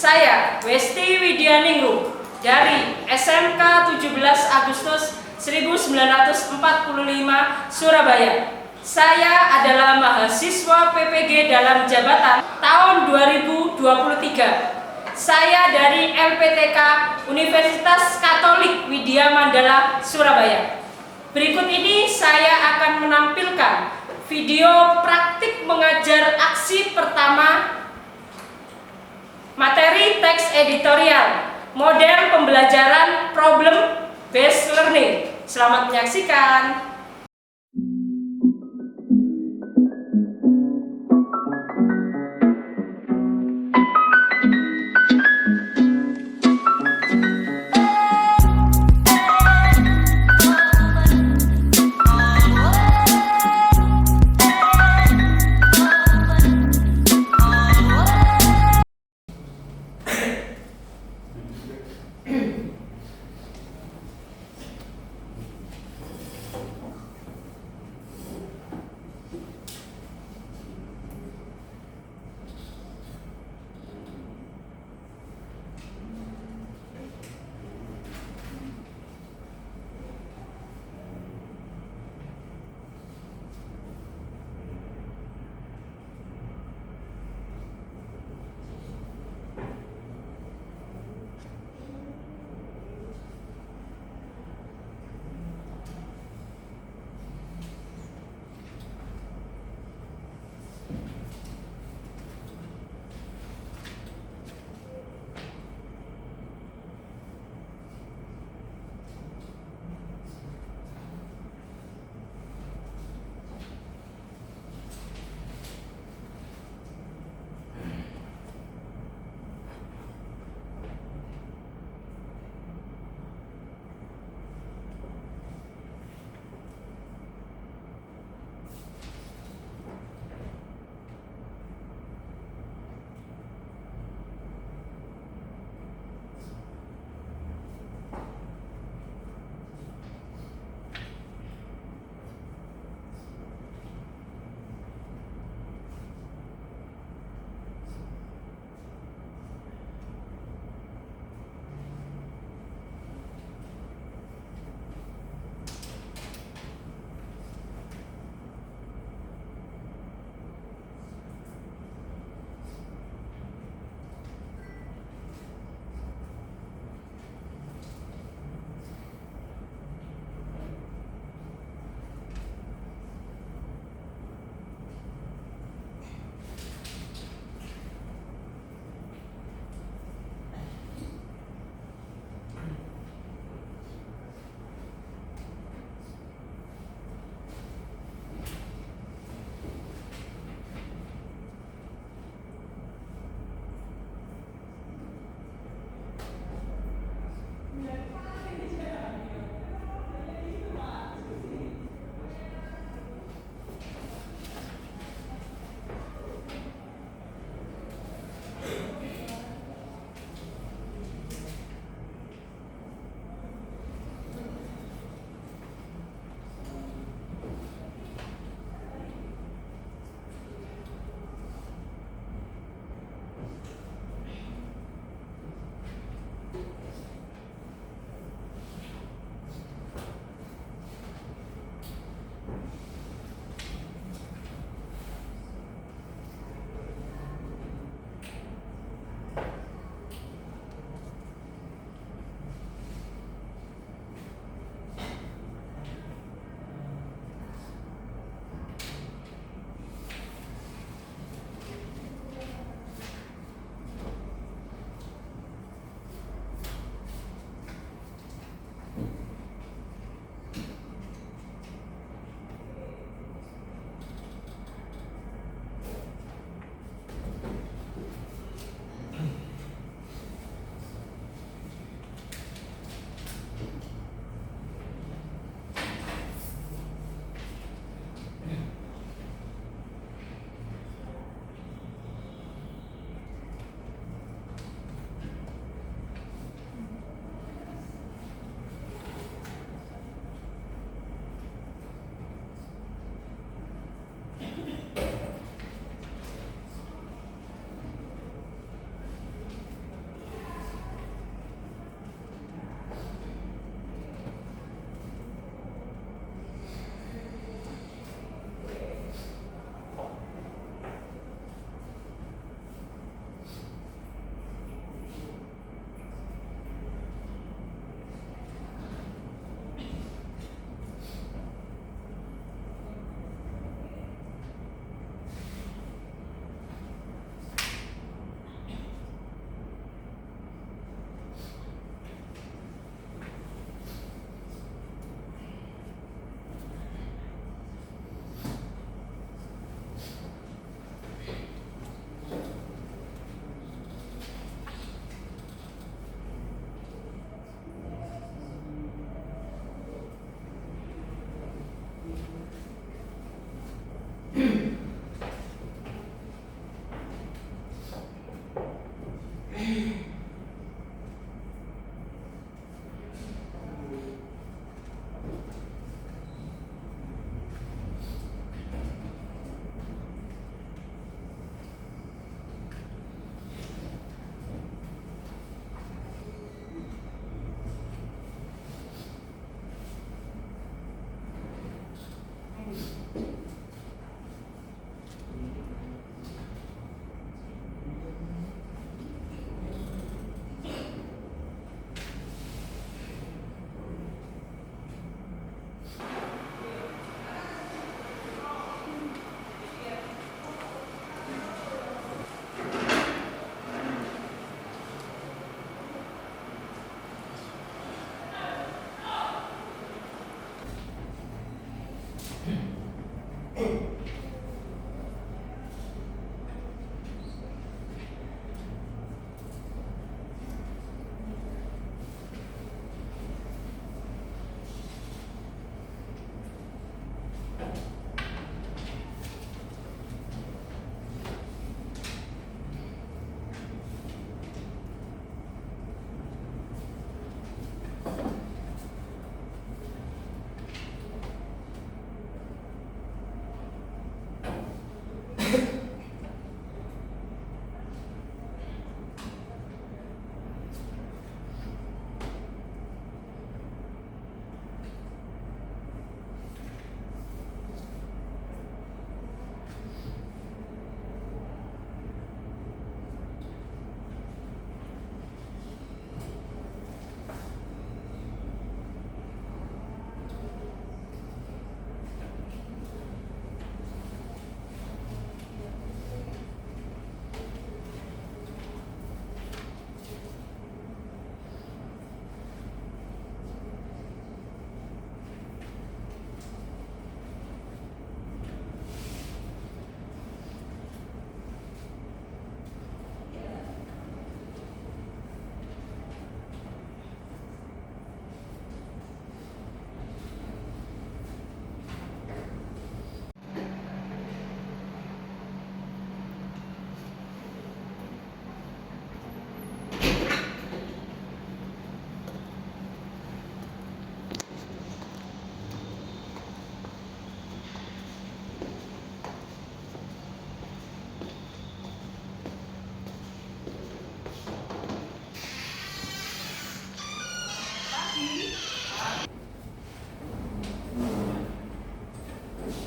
Saya Westi Widianingrum dari SMK 17 Agustus 1945 Surabaya. Saya adalah mahasiswa PPG dalam jabatan tahun 2023. Saya dari LPTK Universitas Katolik Widya Mandala Surabaya. Berikut ini saya akan menampilkan video praktik mengajar aksi pertama materi teks editorial model pembelajaran problem based learning. Selamat menyaksikan.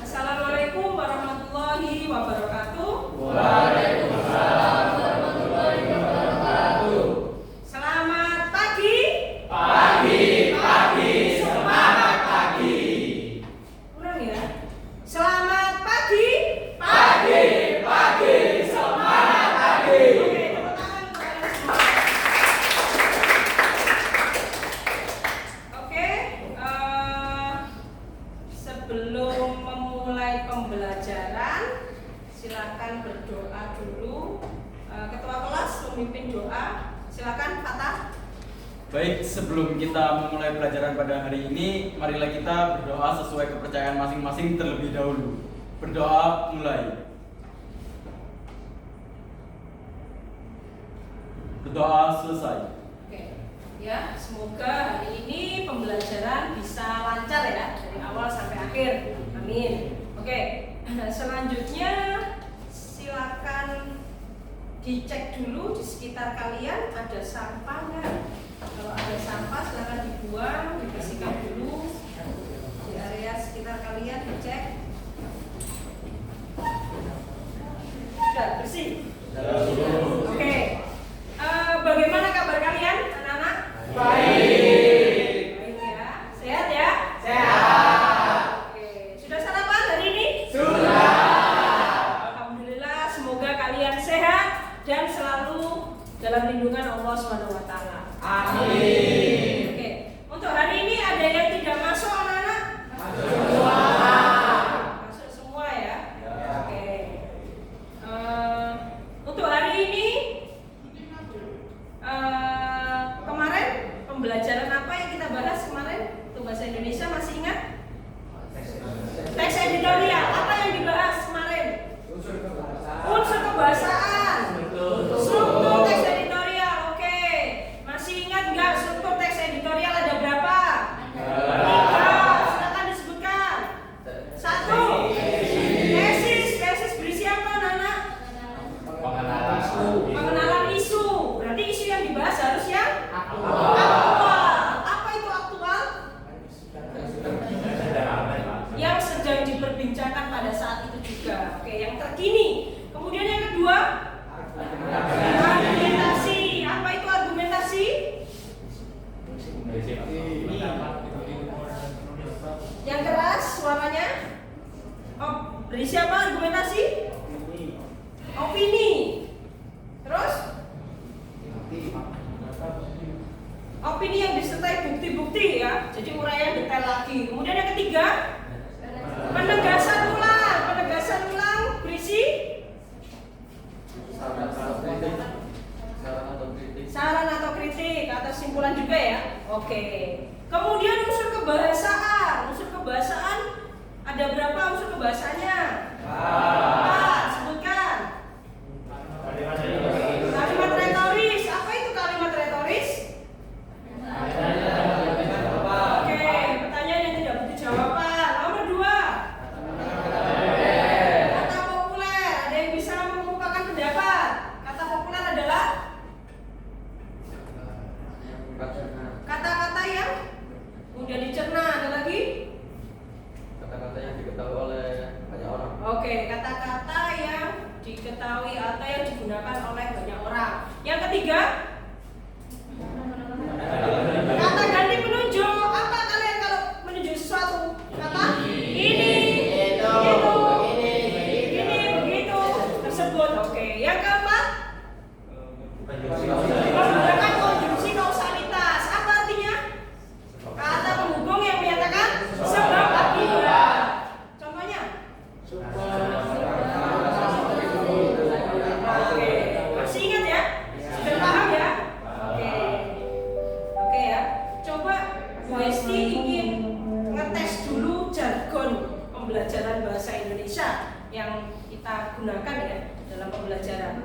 Assalamualaikum warahmatullahi wabarakatuh. Waalaikumsalam warahmatullahi wabarakatuh. Selamat pagi. Pagi, semangat pagi. Kurang ya. Selamat pagi. Pagi, semangat pagi. Oke, tepuk tangan untuk kalian semua. Oke, sebelum memulai pembelajaran, silakan berdoa dulu. Ketua kelas memimpin doa. Silakan, Fatah. Baik, sebelum kita memulai pelajaran pada hari ini, marilah kita berdoa sesuai kepercayaan masing-masing terlebih dahulu. Berdoa mulai. Berdoa selesai. Oke, ya, semoga hari ini pembelajaran bisa lancar ya dari awal sampai akhir. Amin. Oke, selanjutnya silakan dicek dulu di sekitar kalian ada sampah nggak? Kalau ada sampah silakan dibuang, dibersihkan dulu di area sekitar kalian, dicek. Sudah bersih. Oke. Bagaimana kabar kalian, anak-anak? Baik ya. Sehat ya? Sehat. Oke. Sudah sarapan hari ini? Sudah. Alhamdulillah, semoga kalian sehat dan selalu dalam lindungan Allah SWT. Amin. Oke. Untuk hari ini ada yang tidak masuk, anak-anak? Masuk semua ya? Oke. Untuk hari ini kemarin pembelajaran apa yang kita bahas kemarin untuk bahasa Indonesia, masih ingat? Teks editorial. Apa yang dibahas kemarin? Unsur kebahasaan. Struktur teks editorial. Oke. Masih ingat nggak struktur teks editorial ada berapa? Silakan disebutkan. 1. Tesis berisi apa, Nana? Pengenalan isu. Berarti isu yang dibahas harus yang aktual. Apa itu aktual? Yang sedang diperbincangkan pada saat itu juga. Oke, yang terkini. Kemudian yang kedua, argumentasi. Apa itu argumentasi? Yang keras suaranya? Oh, berisi apa argumentasi? Opini. Terus? Opini yang disertai bukti-bukti ya. Jadi uraian detail lagi. Kemudian yang ketiga, Penegasan ulang berisi saran atau kritik atau simpulan juga ya. Oke. Kemudian unsur kebahasaan. Unsur kebahasaan ada berapa unsur kebahasaannya? 4. Sebutkan. Kalimat retoris. Apa itu kalimat retoris? Oke, pertanyaan yang tidak butuh jawaban. Nomor 2. Kata populer. Ada yang bisa mengungkapkan pendapat. Kata populer adalah kata-kata yang mudah dicerna. Ada lagi? Kata-kata yang diketahui oleh banyak orang. Oke, kata-kata yang diketahui atau yang digunakan oleh banyak orang. Yang ketiga, kata ganti penunjuk. Apa kalian kalau menunjuk sesuatu? Kata ini, itu, ini, begitu, tersebut. Oke, yang keempat, menggunakan konjungsi kausalitas. Apa artinya? Kata penghubung yang menyatakan sebab akibat. Contohnya? Oke, masih ingat ya? Sudah paham ya? Oke. Oke ya. Coba Bu Esti ingin ngetes dulu jargon pembelajaran bahasa Indonesia yang kita gunakan ya dalam pembelajaran.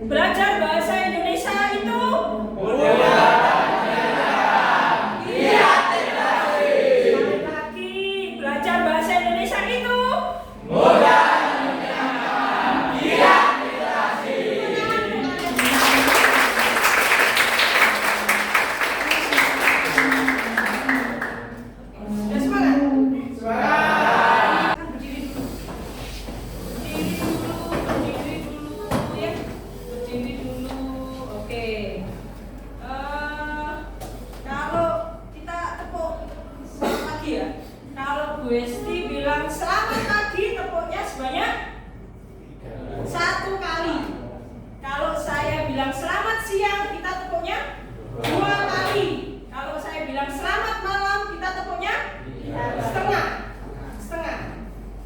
Belajar bahasa Indonesia itu sekali lagi, belajar bahasa Indonesia itu sudah semangat? Berdiri dulu. Berdiri dulu ya. Berdiri dulu. Oke. Kalau kita tepuk selamat pagi ya. Kalau Bu Esti bilang selamat pagi, tepuknya sebanyak 1 kali. Kalau saya bilang selamat siang, kita tepuknya 2 kali. Kalau saya bilang selamat malam, kita tepuknya setengah.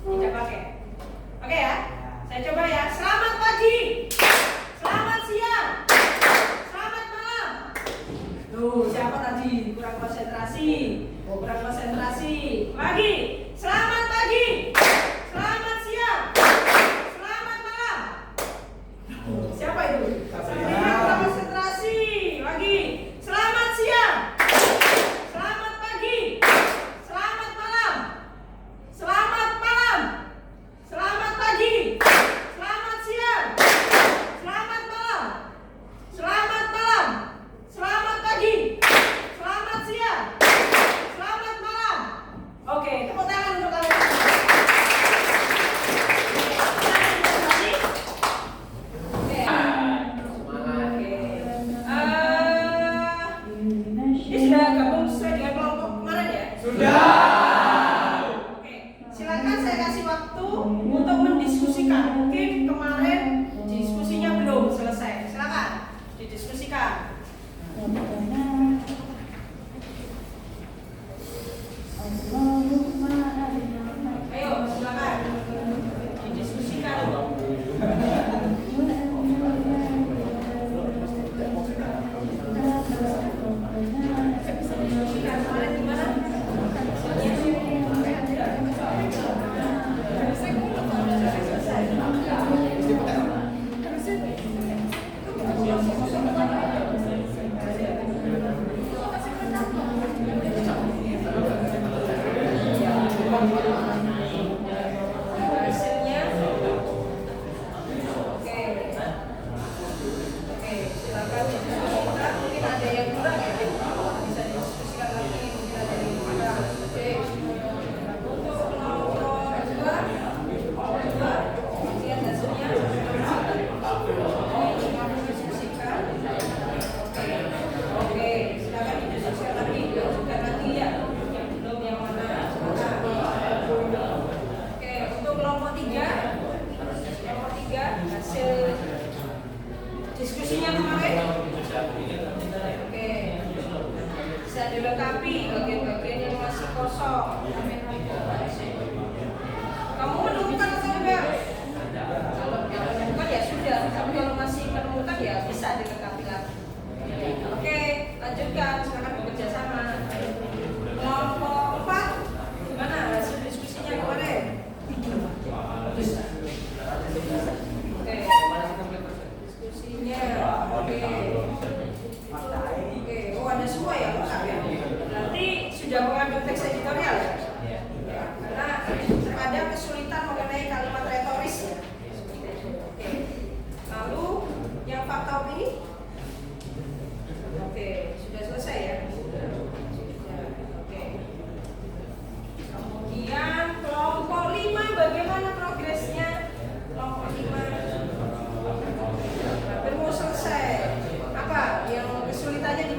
Tidak pakai. Oke ya. Saya coba ya. Selamat pagi. Selamat siang. Selamat malam. Tuh, siapa tadi? Kurang konsentrasi. Lagi. Selamat pagi. Selamat siang. Selamat malam. Siapa itu? Ini kurang konsentrasi. Lagi. Selamat siang. Selamat pagi. Selamat malam. Selamat malam. Selamat pagi. Selamat siang. Selamat malam. Selamat malam. Selamat pagi. Selamat siang. Selamat malam. Oke, tepuk tangan untuk kalian. Oke. Oke. Ini sudah gabung sesuai dengan kelompok kemarin ya? Oke, silakan saya kasih waktu untuk mendiskusikan. Mungkin kemarin diskusinya belum selesai. Silakan didiskusikan. Ayo, silakan didiskusikan. Diskusikan kemarin gimana? Hasilnya oke, silakan didiskusikan. Mungkin ada yang kurang ya, bisa didiskusikan lagi. Mungkin ada yang kurang. Oke, untuk kelompok 2, lihat hasilnya. Didiskusikan. Oke, silakan didiskusikan lagi. Juga nanti ya, yang belum yang mana. Oke, untuk kelompok 3 hasil diskusinya kemarin. Oke, bisa dilengkapi bagian-bagian yang masih kosong.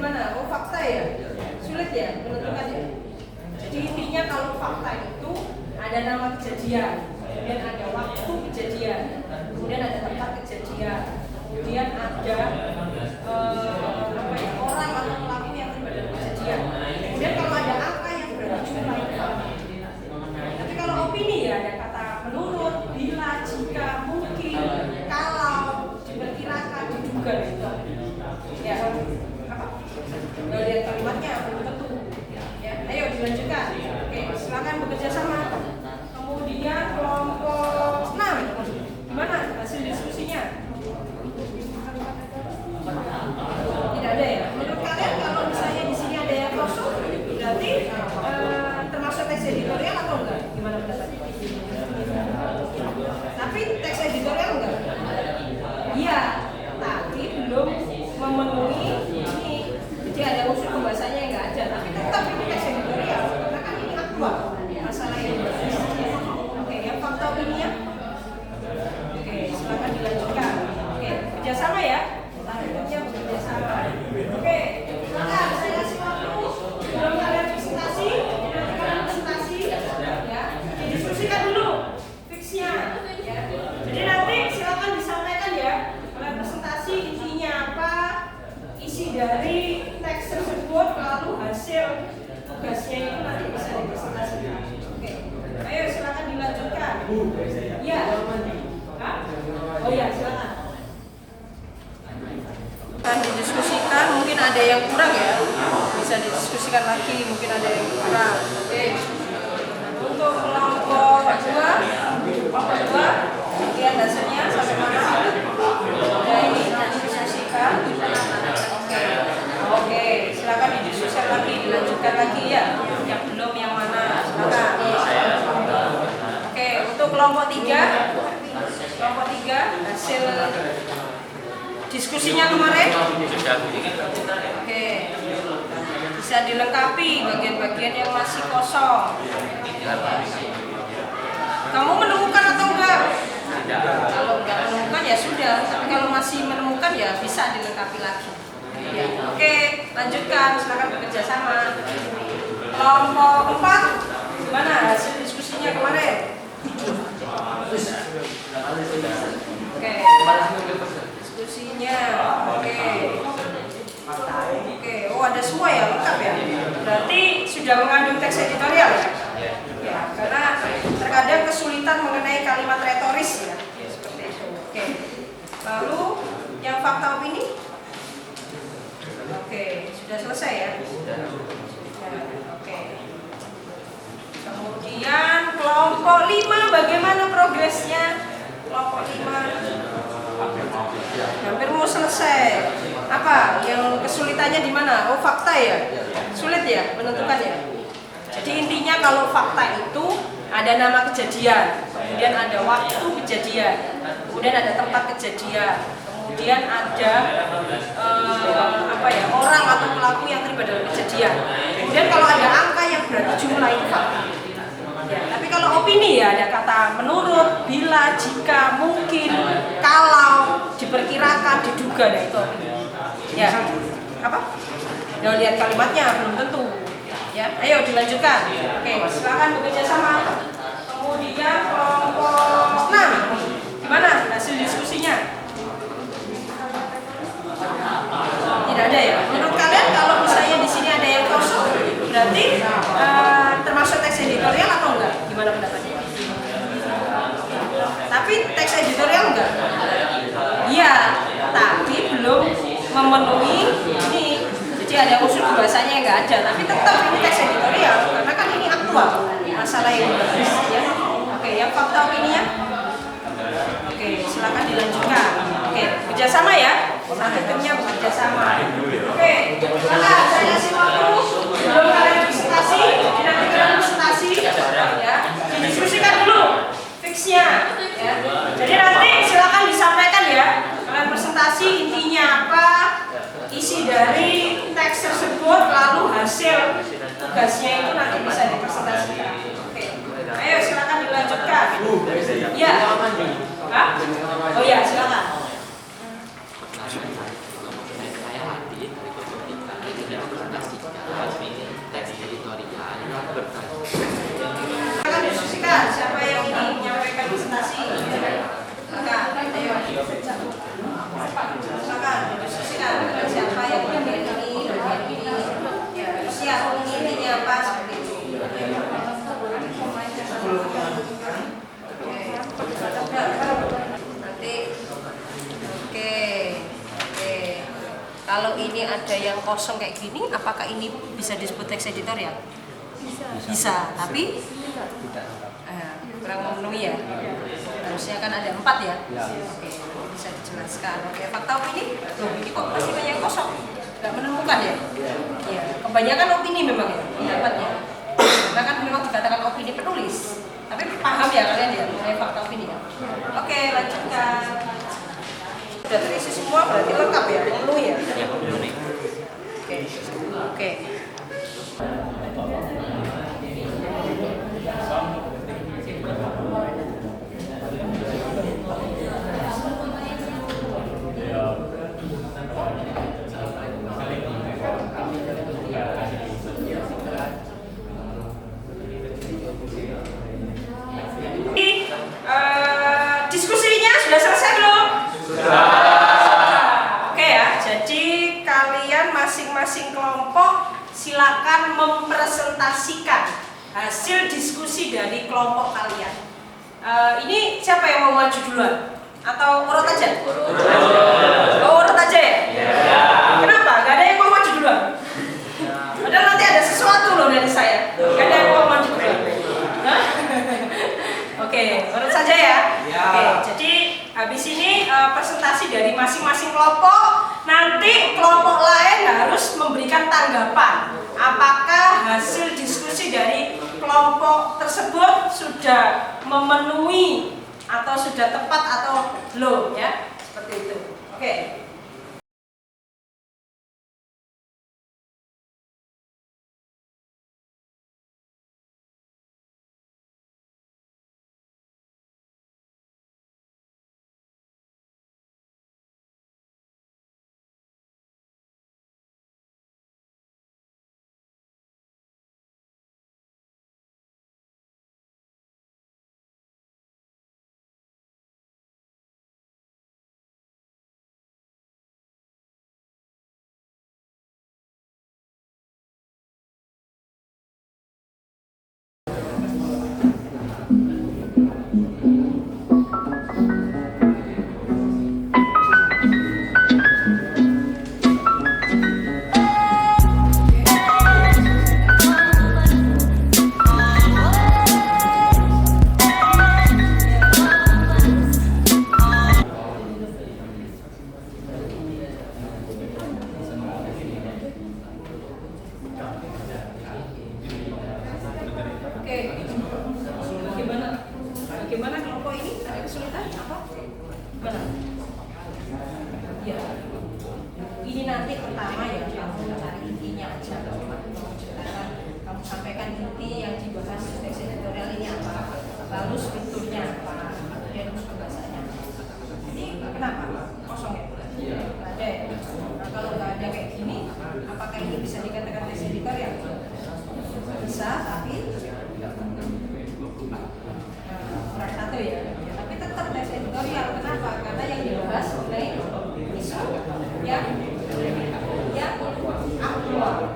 gimana? Oh fakta ya? Sulit ya menentukannya. Jadi intinya kalau fakta itu ada nama kejadian, kemudian ada waktu kejadian, kemudian ada tempat kejadian, kemudian ada orang atau pelaku yang terlibat dalam kejadian. Kemudian kalau ada angka yang berarti jumlah itu fakta. Tapi kalau opini ya ada kata menurut, bila, jika, mungkin, kalau, diperkirakan, diduga gitu. Ya, apa? Lihat kalimatnya belum tentu. Ya, ayo dilanjutkan. Oke, silakan bekerja sama. Kemudian kelompok 6. Gimana hasil diskusinya? Tidak ada ya. Menurut kalian kalau misalnya di sini ada yang kosong, berarti termasuk teks editorial atau enggak? Gimana pendapatnya? Tapi teks editorial enggak? Iya, tapi belum memenuhi ini. Jadi ada unsur pembahasannya yang enggak ada, tapi tetap ini teks editorial karena kan ini aktual masalah yang dibahas. Oke, yang fakta opini ya. Oke, silakan dilanjutkan. Oke, kerjasama ya. Targetnya bekerjasama. Oke, silakan saya kasih waktu sebelum kalian presentasi. Nanti kalian presentasi, ya. Didiskusikan dulu fixnya, ya. Jadi nanti silakan disampaikan ya. Kalian presentasi intinya apa, isi dari teks tersebut, lalu hasil tugasnya itu nanti bisa dipresentasikan. Oke, ayo silakan dilanjutkan. Ya. Hah? Oh ya, silakan. Akan didiskusikan, mungkin ada yang kurang ya, bisa didiskusikan lagi, mungkin ada yang kurang. Oke. Untuk kelompok 2, lihat hasilnya sampai mana? Nah ini didiskusikan. Oke, silakan didiskusikan lagi, dilanjutkan lagi ya. Yang belum yang mana? Silakan. Oke, untuk kelompok 3 hasil diskusinya kemarin. Oke, bisa dilengkapi bagian-bagian yang masih kosong. Kamu menemukan atau enggak? Kalau enggak menemukan ya sudah, tapi kalau masih menemukan ya bisa dilengkapi lagi. Ya. Oke, lanjutkan, silakan bekerja sama. Kelompok 4, gimana hasil diskusinya kemarin? Oke, diskusinya, oke, oh ada semua ya, lengkap ya. Berarti sudah mengandung teks editorial ya? Ya, karena terkadang kesulitan mengenai kalimat retoris ya, seperti itu. Oke, lalu yang fakta opini? Oke, sudah selesai ya? Oke. Kemudian kelompok 5, bagaimana progresnya? Kelompok 5 hampir mau selesai. Apa yang kesulitannya di mana? Oh fakta ya, sulit ya menentukan ya. Jadi intinya kalau fakta itu ada nama kejadian, kemudian ada waktu kejadian, kemudian ada tempat kejadian, kemudian ada orang atau pelaku yang terlibat dalam kejadian. Kemudian kalau ada angka yang berarti jumlah itu fakta. Ya, tapi kalau opini ya ada kata menurut, bila, jika, mungkin, kalau, diperkirakan, diduga, nah itu opini. Ya, apa? Ya lihat kalimatnya belum tentu. Ya, ayo dilanjutkan. Oke, silakan bekerja sama. Kemudian kelompok 6, gimana hasil diskusinya? Tidak ada ya. Menurut kalian kalau misalnya di sini ada yang kosong, berarti termasuk teks editorial atau enggak? Gimana pendapatnya? Tapi teks editorial enggak? Iya, tapi belum memenuhi ini. Jadi ada unsur bahasanya yang enggak ada, tapi tetap ini teks editorial karena kan ini aktual masalah yang dibahas ya. Oke, yang fakta opininya? Oke, silakan dilanjutkan. Oke, kerjasama ya. Satu timnya bekerja sama. Oke, silakan saya kasih waktu sebelum kalian presentasi, nanti kalian presentasi ya. Didiskusikan dulu fixnya ya. Jadi nanti silakan disampaikan ya. Kalian presentasi intinya apa, isi dari teks tersebut, lalu hasil tugasnya itu nanti bisa dipresentasikan. Oke, ayo silakan dilanjutkan. Ya. Hah? Oh ya, silakan. ada yang kosong kayak gini, apakah ini bisa disebut teks editorial? Bisa, tapi kurang memenuhi ya. Harusnya kan ada 4 ya. Oke, bisa dijelaskan. Oke, fakta opini. Loh, ini kok masih banyak yang kosong? Nggak menemukan ya? Iya, kebanyakan opini memang ya pendapatnya. Karena kan memang dikatakan opini penulis. Tapi paham ya kalian ya mengenai fakta opini ya. Oke, lanjutkan. Sudah terisi semua berarti lengkap ya, memenuhi ya. Oke, oke. Diskusinya sudah selesai belum? Sudah. Oke ya, jadi kalian masing-masing kelompok silakan mempresentasikan hasil diskusi dari kelompok kalian. Ini siapa yang mau maju duluan? Atau urut aja? Oh, urut aja ya? Kenapa? Gak ada yang mau maju duluan? Padahal nanti ada sesuatu loh dari saya. Gak ada yang mau maju duluan. Oke, urut saja ya. Oke, jadi habis ini presentasi dari masing-masing kelompok. Nanti kelompok lain harus memberikan tanggapan. Apakah hasil diskusi dari kelompok tersebut sudah memenuhi atau sudah tepat atau belum ya? Seperti itu. Oke. Bagaimana kelompok ini? Ada kesulitan apa? Gimana? Ya. Ini nanti pertama ya kamu cari intinya aja. Sekarang kamu sampaikan inti yang dibahas teks editorial ini apa? Lalu strukturnya apa? Kemudian pembahasannya. Ini kenapa? Kosong ya? Ada ya? Nah, kalau nggak ada kayak gini, apakah ini bisa dikatakan teks editorial? Bisa, tapi satu ya, tapi tetap teks editorial. Kenapa? Karena yang dibahas mengenai isu yang aktual,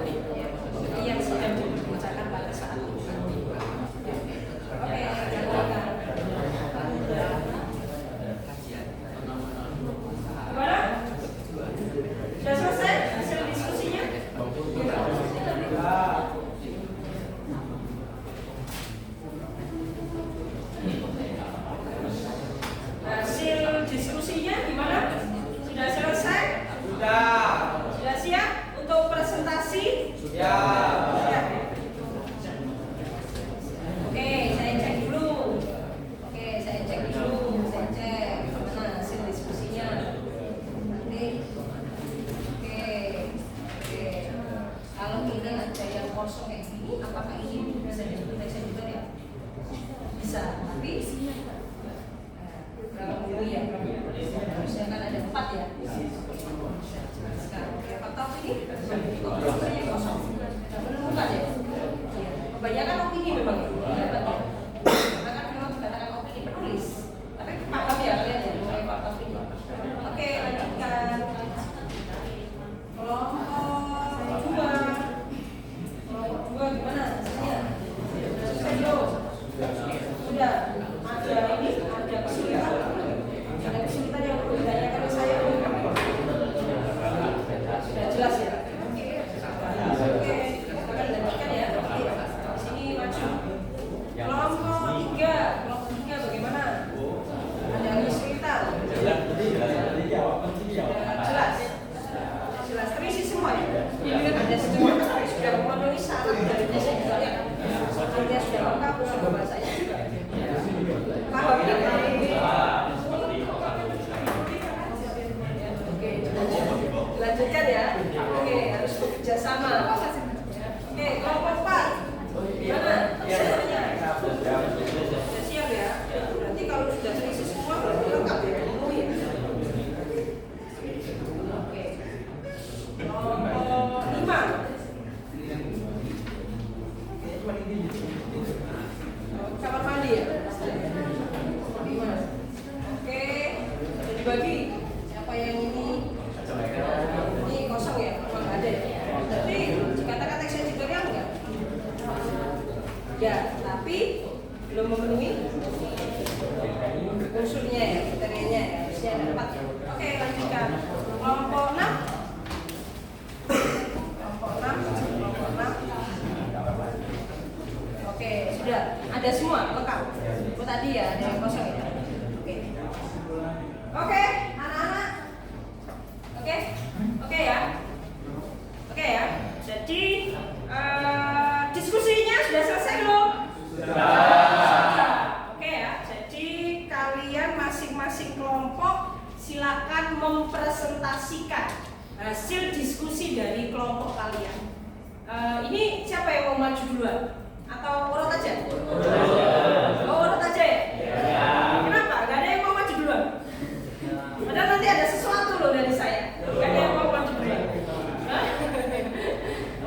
yang sedang dibicarakan pada saat itu. Oke, gimana? Sudah selesai hasil diskusinya? Hasil diskusinya gimana? Sudah selesai? Sudah. Sudah siap untuk presentasi? Sudah. Oke, saya cek dulu. Saya cek mana hasil diskusinya. Nanti. Oke. Kalau ini ada yang kosong kayak gini, apakah ini bisa disebut teks editorial? Bisa, tapi berapa dulu ya? Harusnya kan ada 4 ya. Sekarang fakta opini, opini yang kosong. Tidak menemukan ya? Kebanyakan opini memang pendapatnya. Karena kan memang dikatakan opini penulis. Tapi paham ya kalian ya mengenai fakta opini. Oke, lanjutkan. Kelompok 2. Kelompok 2 gimana? Selesai belum? Sudah. Ada ini, ada kesulitan. Ada kesulitan yang perlu ditanyakan ke saya. Sudah jelas ya? belum memenuhi unsurnya ya, kriterianya ya, harusnya ada 4. Oke, lanjutkan. Kelompok 6. Kelompok 6. Oke, sudah ada semua lengkap. Oh tadi ya ada yang kosong ya. Oke, anak-anak. Oke ya. Oke ya. Jadi diskusinya sudah selesai belum? Sudah. Oke ya. Jadi kalian masing-masing kelompok silakan mempresentasikan hasil diskusi dari kelompok kalian. Ini siapa yang mau maju duluan? Atau urut aja? Oh, urut aja ya? Kenapa? Gak ada yang mau maju duluan? Padahal nanti ada sesuatu loh dari saya. Gak ada yang mau maju duluan.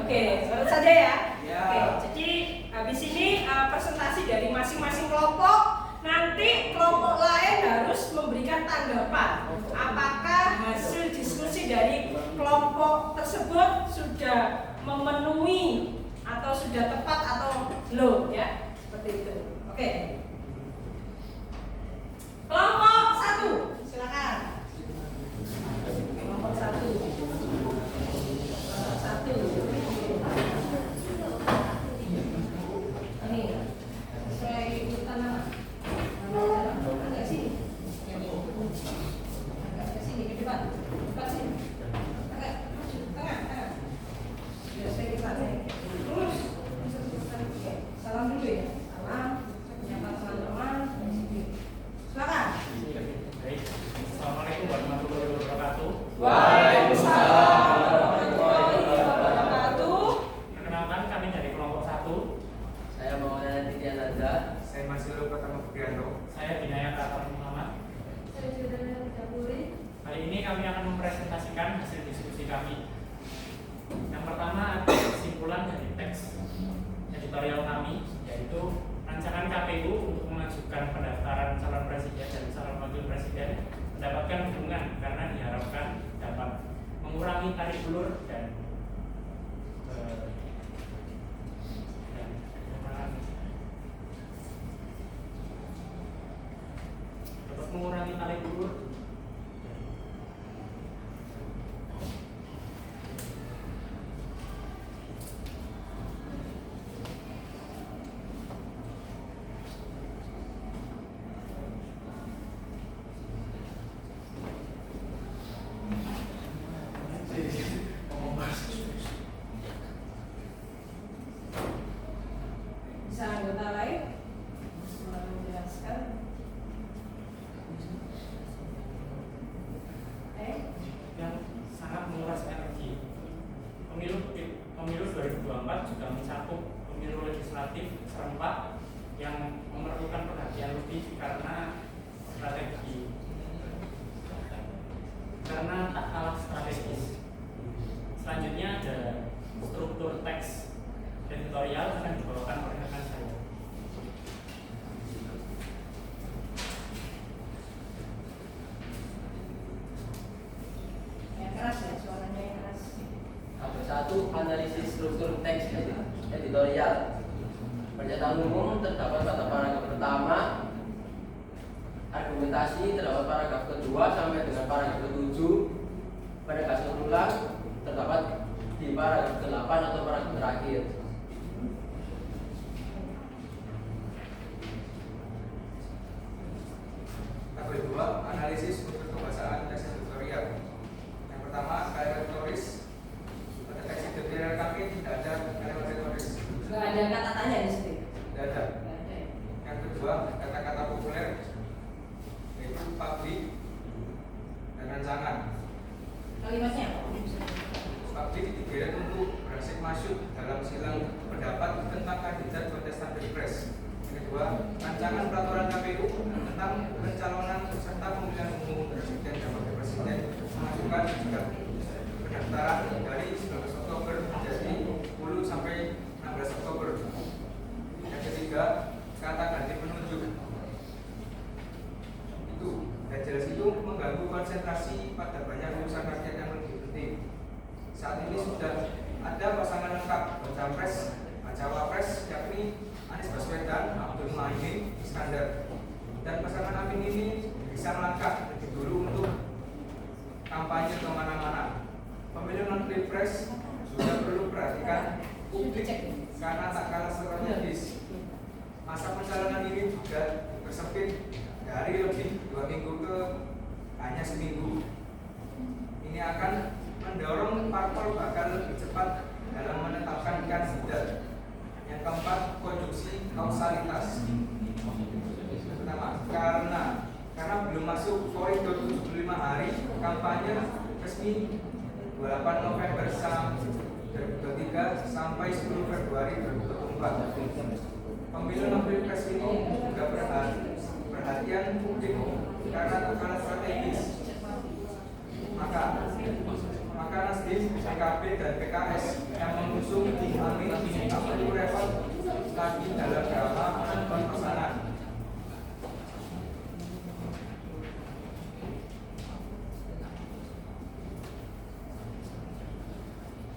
Oke, urut saja ya. Oke, jadi habis ini presentasi dari masing-masing kelompok. Nanti kelompok lain harus memberikan tanggapan. Apakah hasil diskusi dari kelompok tersebut sudah memenuhi atau sudah tepat atau belum ya, seperti itu. Oke. Kelompok 1, silakan. Kelompok 1. Ini sesuai urutan nama. Agak sini. Agak ke sini, ke depan. Depan sini. Agak maju, tengah. Biar saya depan. Terus. Oke, salam dulu ya. Salam. Menyapa teman-teman. Silakan. Baik. Assalamualaikum warahmatullahi wabarakatuh. Waalaikumsalam warahmatullahi wabarakatuh. Perkenalkan, kami dari kelompok 1. Saya Maulana Titian Nazar. Saya Masilo Pratama Pugianto. Saya Binaya Katar Muhammad. Saya Jordana Dapuri. Kali ini kami akan mempresentasikan hasil diskusi kami. Yang pertama ada kesimpulan dari teks editorial kami, yaitu rancangan KPU untuk mengajukan pendaftaran calon presiden dan calon wakil presiden mendapatkan dukungan karena diharapkan dapat mengurangi tarik ulur dan dapat mengurangi tarik ulur. Bisa anggota lain menjelaskan. Yang sangat menguras energi. Pemilu 2024 juga mencakup pemilu legislatif serentak yang memerlukan perhatian lebih karena tak kalah strategis. Selanjutnya ada struktur teks editorial akan dibawakan oleh rekan saya. Yang keras ya, suaranya yang keras. Nomor 1, analisis struktur teks editorial. Pernyataan umum terdapat pada paragraf pertama. Argumentasi terdapat paragraf kedua sampai dengan paragraf ke-7. Penegasan ulang terdapat di paragraf ke-8 atau paragraf terakhir. Tabel 2, analisis struktur kebahasaan teks editorial. Yang pertama, kalimat retoris. Pada teks editorial kami tidak ada kalimat retoris. Nggak ada kata tanya di situ. Tidak ada. Nggak ada. Yang kedua, kata-kata populer yaitu publik dan rancangan. Kalimatnya apa? Publik didiret untuk berhasil masuk dalam silang pendapat tentang kandidat kontestan pilpres. Yang kedua, rancangan peraturan KPU tentang pencalonan serta pemilihan umum presiden dan wakil presiden mengajukan juga pendaftaran dari 19 Oktober menjadi 10 sampai 16 Oktober. Yang ketiga, kata ganti penunjuk. Itu dan jelas itu mengganggu konsentrasi pada banyak urusan rakyat yang lebih penting. Saat ini sudah ada pasangan lengkap baca pres, baca wapres, yakni Anies Baswedan, Abdul Muhaimin, Iskandar. Dan pasangan Amin ini bisa melangkah lebih dulu untuk kampanye kemana-mana. Pemilu non-pilpres juga perlu perhatikan publik karena tak kalah strategis. Masa pencalonan ini juga bersempit dari lebih 2 minggu ke hanya seminggu. Ini akan mendorong parpol bakal lebih cepat dalam menetapkan kandidat. Yang keempat, konjungsi kausalitas. Pertama, karena belum masuk koridor 75 hari kampanye resmi 28 November 2023 sampai 10 Februari 2024. Pemilu non-pilpres ini juga perhatian publik karena terkala strategis. Maka Nasdem, PKB dan PKS yang mengusung Amin tak perlu repot lagi dalam drama pemesanan.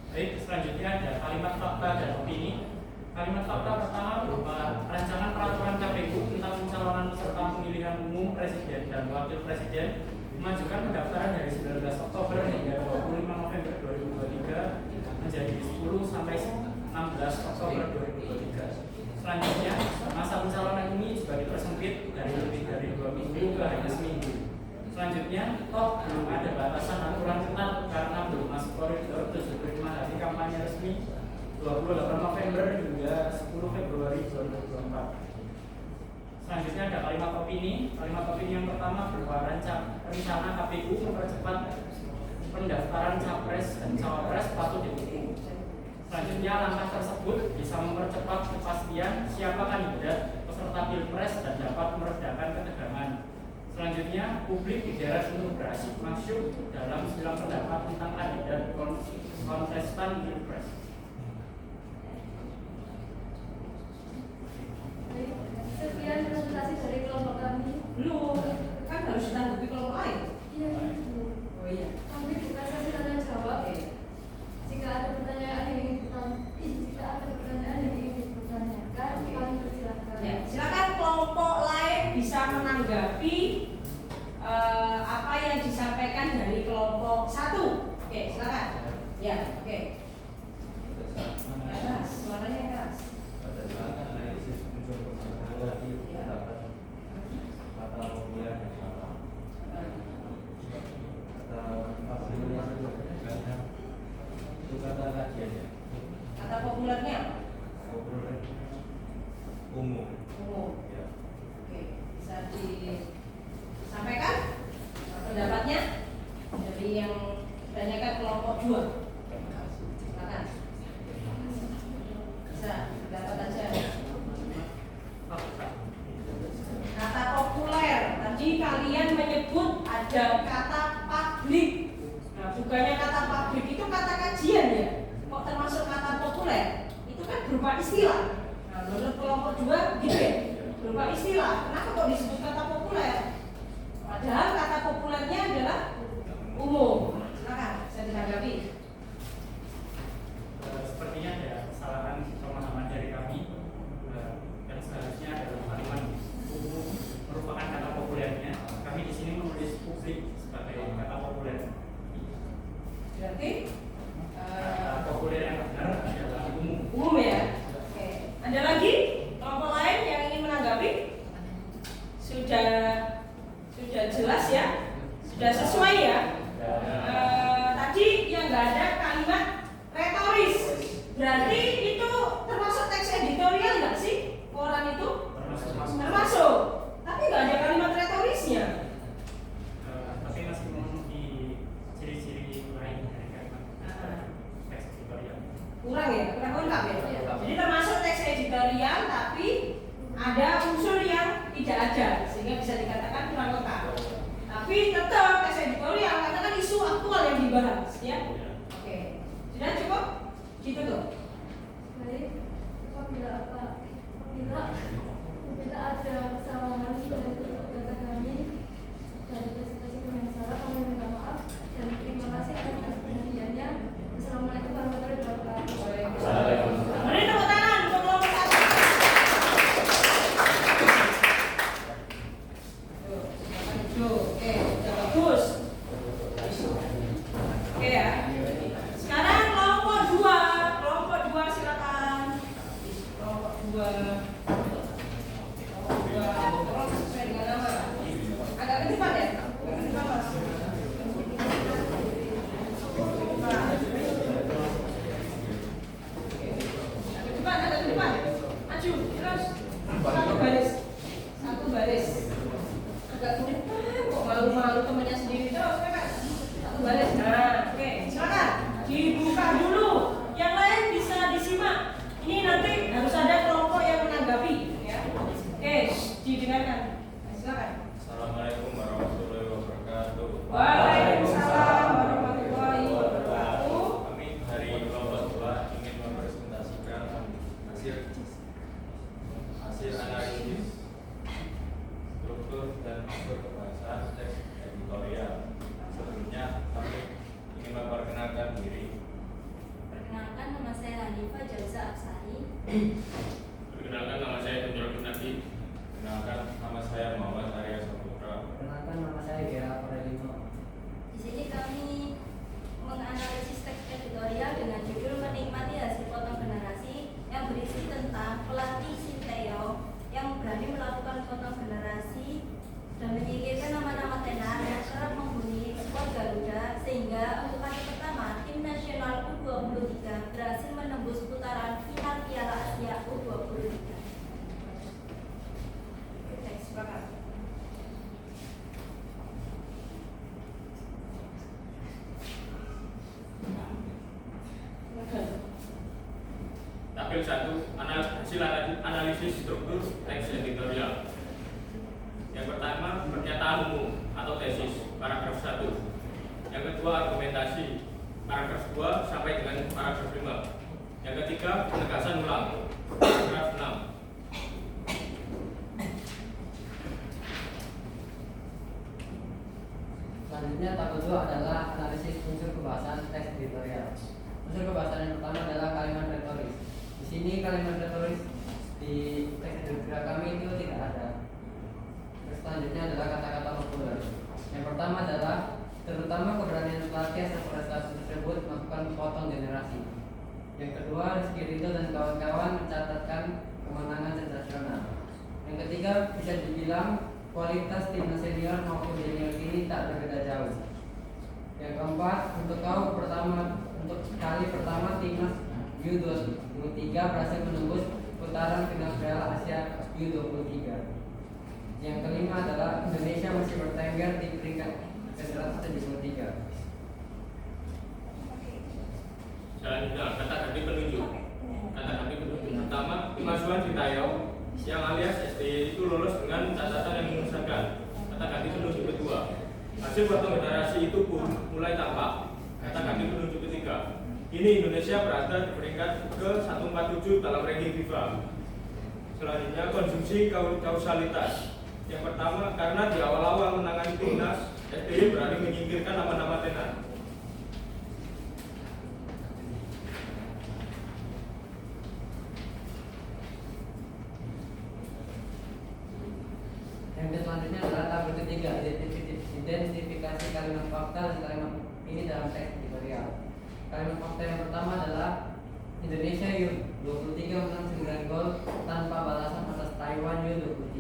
Baik, selanjutnya ada kalimat fakta dan opini. Kalimat fakta pertama berupa rancangan peraturan KPU tentang pencalonan peserta pemilihan umum presiden dan wakil presiden mengajukan pendaftaran dari 19 Oktober hingga 25 November 2023 menjadi 10 sampai 16 Oktober 2023. Selanjutnya, masa pencalonan ini juga dipersempit dari lebih dari 2 minggu ke hanya seminggu. Selanjutnya, toh belum ada batasan aturan ketat karena belum masuk koridor 75 hari kampanye resmi 28 November hingga 10 Februari 2024. Selanjutnya ada kalimat opini. Kalimat opini yang pertama berupa rencana KPU mempercepat pendaftaran capres dan cawapres patut didukung. Selanjutnya langkah tersebut bisa mempercepat kepastian siapa kandidat peserta pilpres dan dapat meredakan ketegangan. Selanjutnya publik dideret untuk berhasil masuk dalam sidang pendapat tentang kandidat kontestan pilpres. Sekian presentasi dari kelompok kami. Belum, kan harus ditanggapi kelompok lain. Iya, Ibu. Oh iya. Kami buka sesi tanya jawab. Jika ada pertanyaan yang ingin dipertanyakan, kami persilakan. Ya, silakan kelompok lain bisa menanggapi apa yang disampaikan dari kelompok 1. Oke, silakan. Ya, oke. Keras, suaranya keras. Kata populernya umum. Oke, bisa disampaikan pendapatnya dari yang ditanyakan kelompok 2. Silakan. Bisa pendapat aja. Kata populer, tadi kalian menyebut ada kata publik. Nah, bukannya kata publik itu kata kajian ya? Kok termasuk kata populer? Itu kan berupa istilah. Nah, menurut kelompok 2 gitu ya? Berupa istilah. Kenapa kok disebut kata populer? Padahal kata populernya adalah umum. Silakan, bisa ditanggapi. Sepertinya ada kesalahan pemahaman dari kami. Yang seharusnya adalah kalimat umum merupakan kata populernya. Kami di sini menulis publik sebagai kata populer. Berarti Kata populer yang benar adalah umum. umum ya? Oke. Ada lagi kelompok lain yang ingin menanggapi? Sudah jelas ya? Sudah sesuai ya? Tadi yang nggak ada kalimat retoris. Berarti itu termasuk teks editorial nggak sih? Koran itu? Termasuk. Tapi nggak ada kalimat retorisnya. Tapi masih memenuhi ciri-ciri lain dari kalimat teks editorial. Kurang ya? Kurang lengkap ya? Jadi termasuk teks editorial tapi ada unsur yang tidak ada sehingga bisa dikatakan kurang lengkap. Tapi tetap teks editorial karena kan isu aktual yang dibahas ya. Oke. Sudah cukup? Gitu tuh. Baik, apabila ada kesalahan dari data kami dari presentasi kami salah, kami minta maaf dan terima kasih atas perhatiannya. Assalamualaikum warahmatullahi wabarakatuh. Beri tepuk tangan untuk kelompok 1. Didengarkan. Silakan. Assalamualaikum warahmatullahi wabarakatuh. Waalaikumsalam warahmatullahi wabarakatuh. Kami hari kelompok 2 ingin mempresentasikan hasil analisis struktur dan unsur kebahasaan teks editorial. Sebelumnya kami ingin memperkenalkan diri. Perkenalkan, nama saya Hanifah Jalza Absari. Perkenalkan, nama saya Tunjul Nabi. Perkenalkan, nama saya Muhammad Arya Saputra. Perkenalkan, nama saya Gera Perelino. Di sini kami menganalisis teks editorial dengan judul Menikmati Hasil Potong Generasi yang berisi tentang pelatih Sinteyong yang berani melakukan potong generasi dan menyingkirkan nama-nama tenar yang kerap menghuni skuad Garuda sehingga untuk kali pertama tim nasional U23 berhasil menembus putaran final Piala Asia U23. Teks silakan. Tabel 1, hasil analisis struktur teks editorial. Yang pertama, pernyataan umum atau tesis, paragraf 1. Yang kedua, argumentasi, paragraf 2 sampai dengan paragraf 5. Yang ketiga, penegasan ulang, paragraf 6. Selanjutnya tabel 2 adalah analisis unsur kebahasaan teks editorial. Unsur kebahasaan yang pertama adalah kalimat retoris. Di sini kalimat retoris di teks editorial kami itu tidak ada. Terus selanjutnya adalah kata-kata populer. Yang pertama adalah terutama keberanian pelatih atas prestasi tersebut melakukan potong generasi. Yang kedua, Rizky Ridho dan kawan-kawan mencatatkan kemenangan sensasional. Yang ketiga, bisa dibilang kualitas timnas senior maupun junior ini tak berbeda jauh. Yang keempat, untuk kali pertama timnas U23 berhasil menembus putaran final Piala Asia U23. Yang kelima adalah Indonesia masih bertengger di peringkat ke-173. Selanjutnya, kata ganti penunjuk. Kata ganti penunjuk pertama, kemajuan Sinteyong yang alias STY itu lolos dengan catatan yang mengesankan. Kata ganti penunjuk kedua, hasil potong generasi itu pun mulai tampak. Kata ganti penunjuk ketiga, kini Indonesia berada di peringkat ke-147 dalam ranking FIFA. Selanjutnya, konsumsi kausalitas. Yang pertama, karena di awal-awal menangani timnas, STY berani menyingkirkan nama-nama tenar. Yang selanjutnya adalah tabel ketiga, identifikasi kalimat fakta dan kalimat ini dalam teks editorial. Kalimat fakta yang pertama adalah Indonesia U23 menang 9 gol tanpa balasan atas Taiwan U23.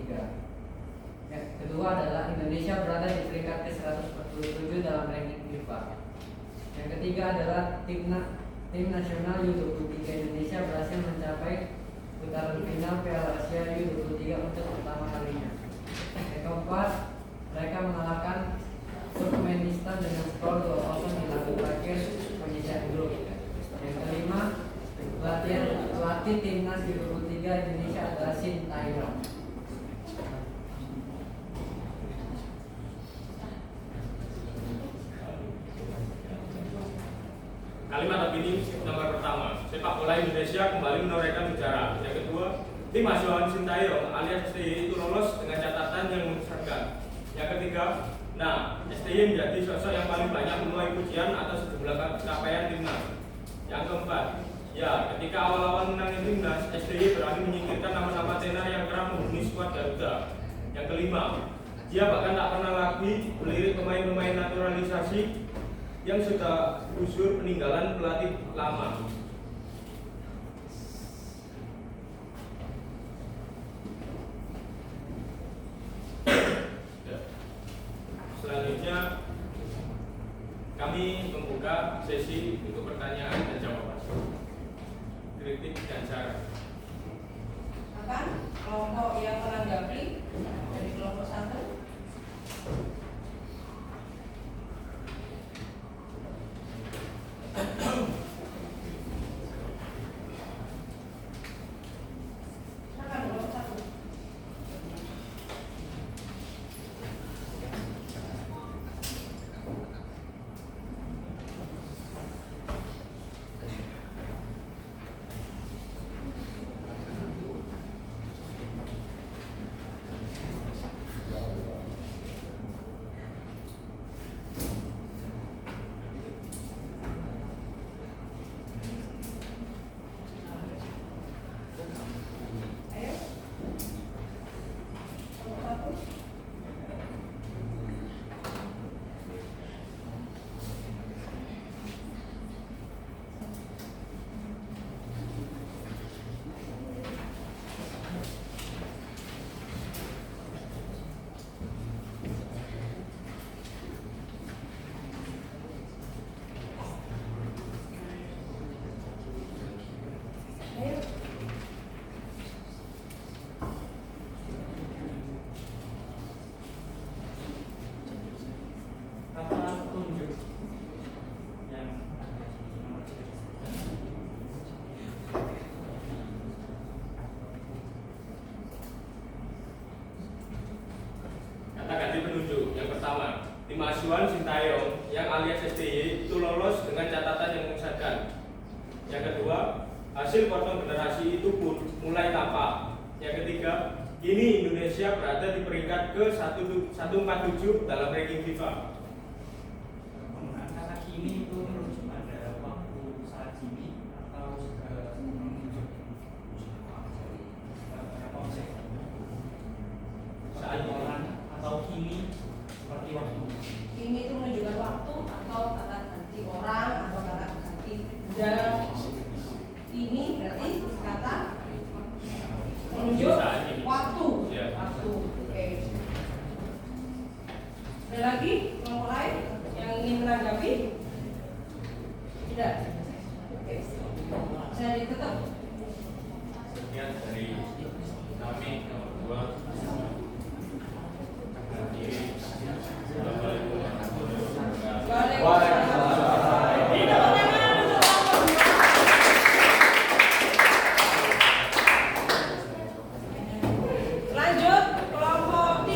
Yang kedua adalah Indonesia berada di peringkat ke-147 dalam ranking FIFA. Yang ketiga adalah tim nasional U23 Indonesia berhasil mencapai putaran final Piala Asia U23 untuk pertama kalinya. Yang keempat, mereka mengalahkan Turkmenistan dengan skor 2-0 di laga terakhir penyisian grup. Yang kelima, pelatih timnas U23 Indonesia adalah Sinteyong. Kalimat opini nomor pertama, sepak bola Indonesia kembali menorehkan sejarah. Yang kedua, tim asuhan Sinteyong alias STY itu lolos dengan catatan yang mengesankan. Yang ketiga, STY menjadi sosok yang paling banyak menuai pujian atas sejumlah capaian timnas. Yang keempat, ketika awal-awal menangin timnas, STY berani menyingkirkan nama-nama tenar yang kerap menghuni skuad Garuda. Yang kelima, dia bahkan tak pernah lagi melirik pemain-pemain naturalisasi yang sudah usur peninggalan pelatih lama. Selanjutnya kami membuka sesi untuk pertanyaan dan jawaban, kritik dan saran. Akan kelompok yang menanggapi dari kelompok 1. Silakan kelompok 1. pertama, tim asuhan Sintayong yang alias STY itu lolos dengan catatan yang menyesatkan. Yang kedua, hasil potong generasi itu pun mulai tampak. Yang ketiga, kini Indonesia berada di peringkat ke-147 dalam ranking FIFA. Kata kini itu merujuk pada waktu saat ini atau saat orang atau kini seperti waktu. Ini itu menunjukkan waktu atau kata ganti orang atau kata ganti benda. Ini berarti kata menunjuk waktu. Ya. Waktu. Oke. Ada lagi kelompok lain yang ingin menanggapi? Tidak. Oke. Saya ditutup. Sekian dari kami nomor 2. Assalamualaikum warahmatullahi wabarakatuh. Waalaikumsalam. Ini tepuk tangan untuk kelompok 2. Lanjut kelompok 3.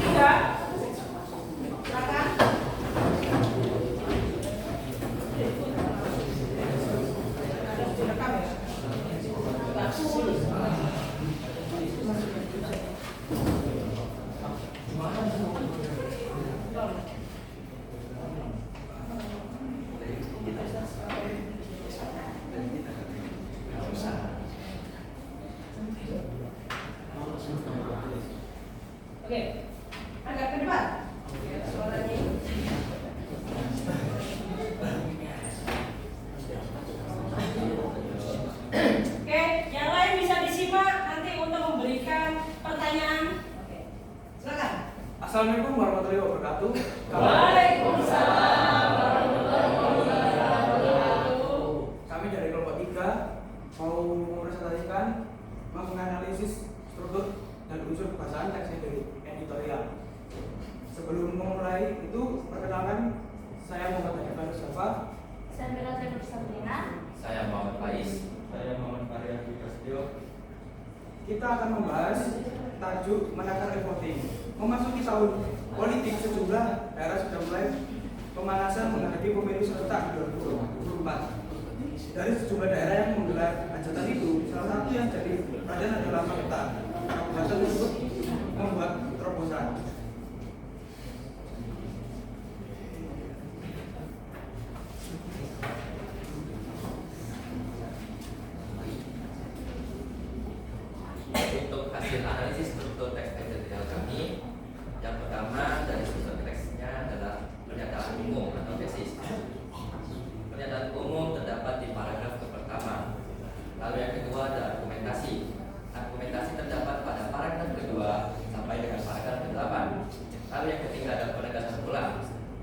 Silakan. Harus direkam ya. Oke, agak ke depan. Suaranya. Oke, yang lain bisa disimak nanti untuk memberikan pertanyaan. Oke, silakan. Assalamualaikum warahmatullahi wabarakatuh. Waalaikumsalam warahmatullahi wabarakatuh. Kami dari kelompok 3 mau mempresentasikan menganalisis struktur dan unsur kebahasaan teks editorial. Sebelum memulai itu, perkenalkan saya Muhammad Hadi Mustafa. Saya Mira Sabrina. Saya Muhammad Faiz. Saya Muhammad Arya Prasetyo. Kita akan membahas tajuk menakar e-voting. Memasuki tahun politik, sejumlah daerah sudah mulai pemanasan menghadapi pemilu serentak 2024. Dari sejumlah daerah yang menggelar hajatan itu, salah satu yang jadi perhatian adalah Magetan. Kabupaten tersebut membuat terobosan. Untuk hasil analisis struktur teks editorial kami, yang pertama dari struktur teksnya adalah pernyataan umum atau tesis. Pernyataan umum terdapat di paragraf pertama. Lalu yang kedua ada argumentasi. Argumentasi terdapat pada paragraf kedua sampai dengan paragraf ke-8. Lalu yang ketiga ada penegasan ulang.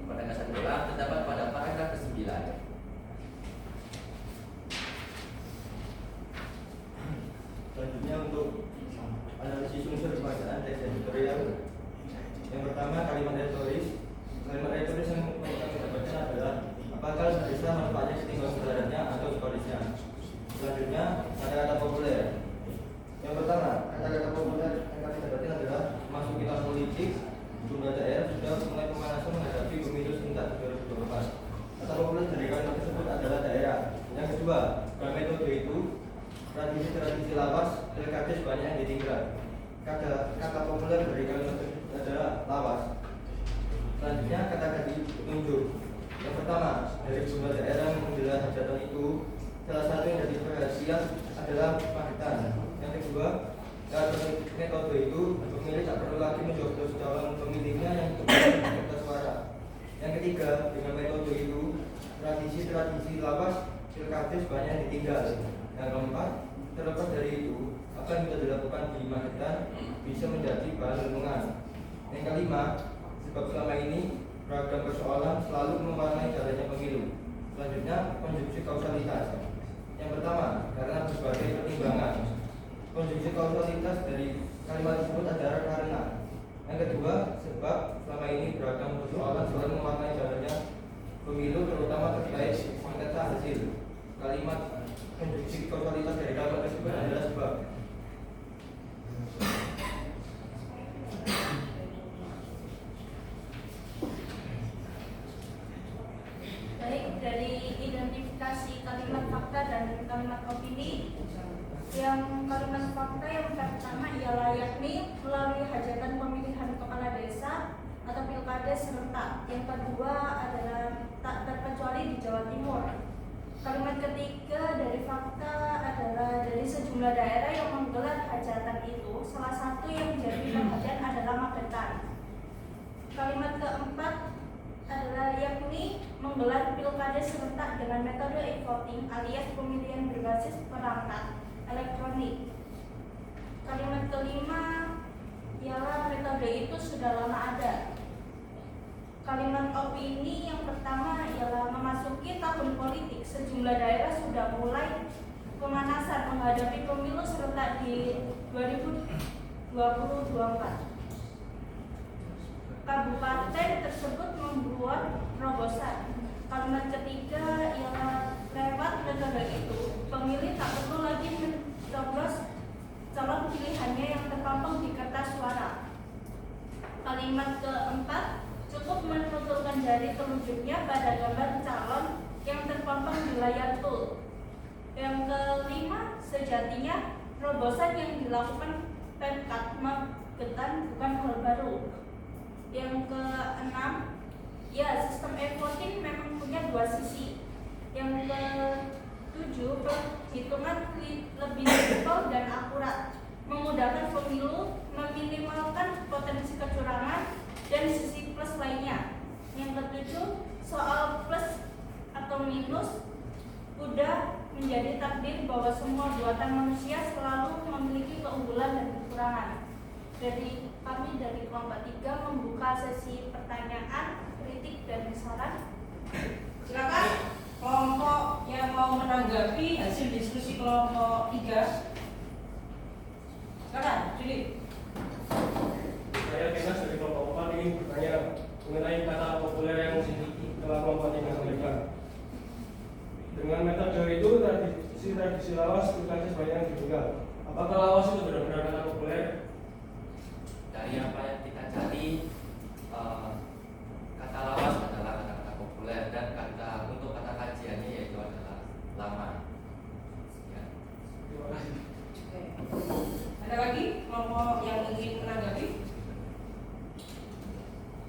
Penegasan ulang terdapat pada paragraf ke-9. Selanjutnya untuk analisis unsur kebahasaan teks editorial. Yang pertama kalimat retoris. Kalimat retoris yang kami dapatkan adalah apakah bisa manfaatnya ketimbang mudaratnya atau sebaliknya. Selanjutnya kata-kata populer. Yang pertama kata-kata populer yang kami dapatkan adalah masuk kita politik. Jumlah daerah sudah mulai pemanasan menghadapi pemilu serentak 2024. Kata populer dari kalimat tersebut adalah daerah. Yang kedua, dalam metode itu tradisi lawas pilkades banyak yang ditinggal. Kata populer dari kalimat tersebut adalah lawas. Selanjutnya kata ganti petunjuk. Yang pertama, dari jumlah daerah yang menggelar hajatan itu, salah satu yang jadi perhatian adalah Magetan. Yang kedua, dalam metode itu pemilih tak perlu lagi mencoblos calon pemilihnya yang kertas suara. Yang ketiga, dengan metode itu tradisi lawas pilkades banyak yang ditinggal. Yang keempat, terlepas dari itu, apa yang sudah dilakukan di Magetan bisa menjadi bahan renungan. Yang kelima, sebab selama ini beragam persoalan selalu mewarnai jalannya pemilu. Selanjutnya, konstruksi kausalitas. Yang pertama, karena berbagai pertimbangan. Konstruksi kausalitas dari kalimat tersebut adalah karena. Yang kedua, sebab selama ini beragam persoalan selalu mewarnai jalannya pemilu, terutama terkait sengketa hasil. Kalimat konstruksi kausalitas dari kalimat tersebut adalah sebab. serentak dengan metode e-voting alias pemilihan berbasis perangkat elektronik. Kalimat kelima ialah metode itu sudah lama ada. Kalimat opini yang pertama ialah memasuki tahun politik, sejumlah daerah sudah mulai pemanasan menghadapi pemilu serentak di 2024. Kabupaten tersebut membuat terobosan. Kalimat ketiga ialah lewat metode itu, pemilih tak perlu lagi mencoblos calon pilihannya yang terpampang di kertas suara. Kalimat keempat, cukup menuturkan jari telunjuknya pada gambar calon yang terpampang di layar tool. Yang kelima, sejatinya terobosan yang dilakukan Pemkab Magetan bukan hal baru. Yang keenam, ya sistem e-voting memang punya dua sisi. Yang ketujuh, perhitungan lebih simpel dan akurat, memudahkan pemilu, meminimalkan potensi kecurangan, dan sisi plus lainnya. Yang ketujuh, soal plus atau minus udah menjadi takdir bahwa semua buatan manusia selalu memiliki keunggulan dan kekurangan. Jadi kami dari kelompok 3 membuka sesi pertanyaan, kritik, dan saran. Silakan kelompok yang mau menanggapi hasil diskusi kelompok 3. Silakan, Juli. Saya Kenas dari kelompok 4 ingin bertanya mengenai kata populer yang telah kelompok 3 sampaikan. Dengan metode itu tradisi lawas bukan sebanyak yang ditinggal. Apakah lawas itu benar-benar kata populer? Dari apa yang kita cari, kata lawas adalah kata-kata populer dan untuk kata kajiannya yaitu adalah lama. Ya. Terima kasih. Ada lagi kelompok yang ingin menanggapi?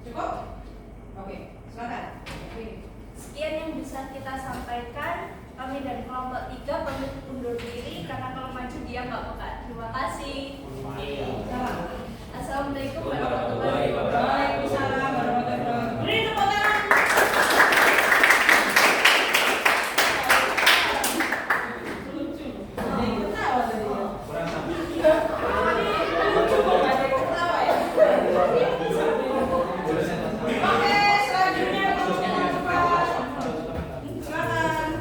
Cukup? Oke, silakan. Sekian yang bisa kita sampaikan. Kami dari kelompok 3 pamit undur diri karena kalau maju dia nggak peka. Terima kasih. Assalamualaikum warahmatullahi wabarakatuh. Waalaikumsalam warahmatullahi wabarakatuh. Beri tepuk tangan. Lucu. Ketawa tadi ya. Ketawa ya. Oke, selanjutnya kelompok 4. Silakan.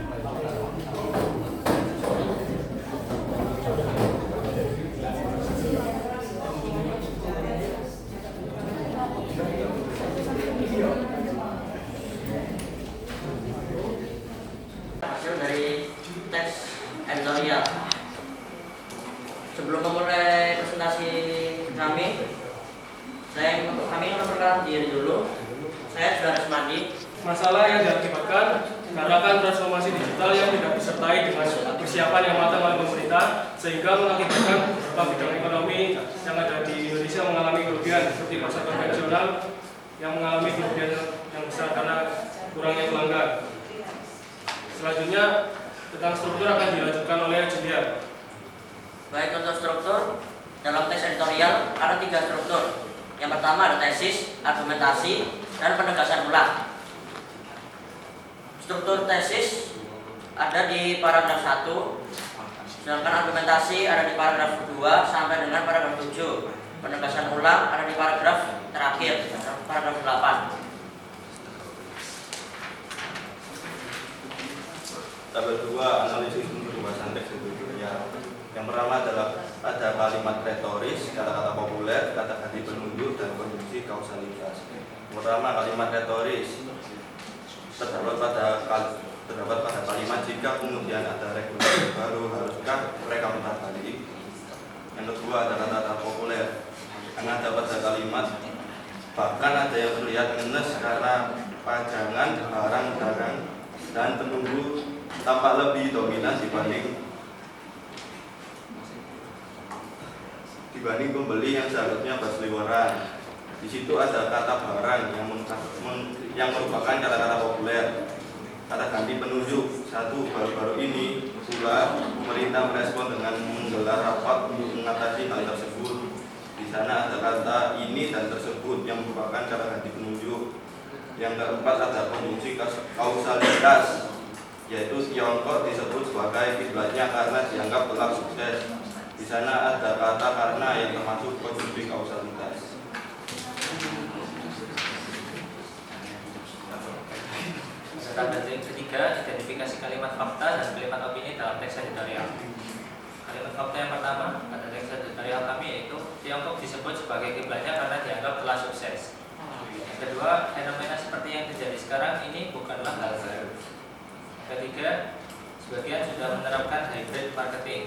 Hasil dari tes editorial. Sebelum memulai presentasi kami memperkenalkan diri dulu. Saya Juara Semadi. Masalah yang diakibatkan gerakan transformasi digital yang tidak disertai dengan persiapan yang matang oleh pemerintah, sehingga mengakibatkan beberapa bidang ekonomi yang ada di Indonesia mengalami kerugian, seperti pasar konvensional yang mengalami kerugian yang besar karena kurangnya pelanggan. Selanjutnya tentang struktur akan dilanjutkan oleh Julia. Baik, untuk struktur dalam tes editorial ada 3 struktur. Yang pertama ada tesis, argumentasi, dan penegasan ulang. Struktur tesis ada di paragraf 1, sedangkan argumentasi ada di paragraf 2 sampai dengan paragraf 7. Penegasan ulang ada di paragraf terakhir, paragraf 8. Tabel 2, analisis untuk pembahasan teks editorial. Yang pertama adalah ada kalimat retoris, kata-kata populer, kata ganti penunjuk, dan konjungsi kausalitas. Yang pertama, kalimat retoris terdapat pada kalimat jika kemudian ada regulasi baru, haruskah mereka putar balik. Yang kedua ada kata-kata populer yang ada pada kalimat bahkan ada yang terlihat ngenes karena pajangan barang-barang dan penunggu tampak lebih dominan dibanding pembeli yang seharusnya berseliweran. Di situ ada kata barang yang merupakan kata-kata populer. Kata ganti penunjuk. Satu, baru-baru ini pula pemerintah merespon dengan menggelar rapat untuk mengatasi hal tersebut. Di sana ada kata ini dan tersebut yang merupakan kata ganti penunjuk. Yang keempat ada konjungsi kausalitas. yaitu Tiongkok disebut sebagai kiblatnya karena dianggap telah sukses. Di sana ada kata karena yang termasuk konjungsi kausalitas. Standar yang ketiga, identifikasi kalimat fakta dan kalimat opini dalam teks editorial. Kalimat fakta yang pertama pada teks editorial kami yaitu Tiongkok disebut sebagai kiblatnya karena dianggap telah sukses. Yang kedua, fenomena seperti yang terjadi sekarang ini bukanlah hal baru. Yang ketiga, sebagian sudah menerapkan hybrid marketing.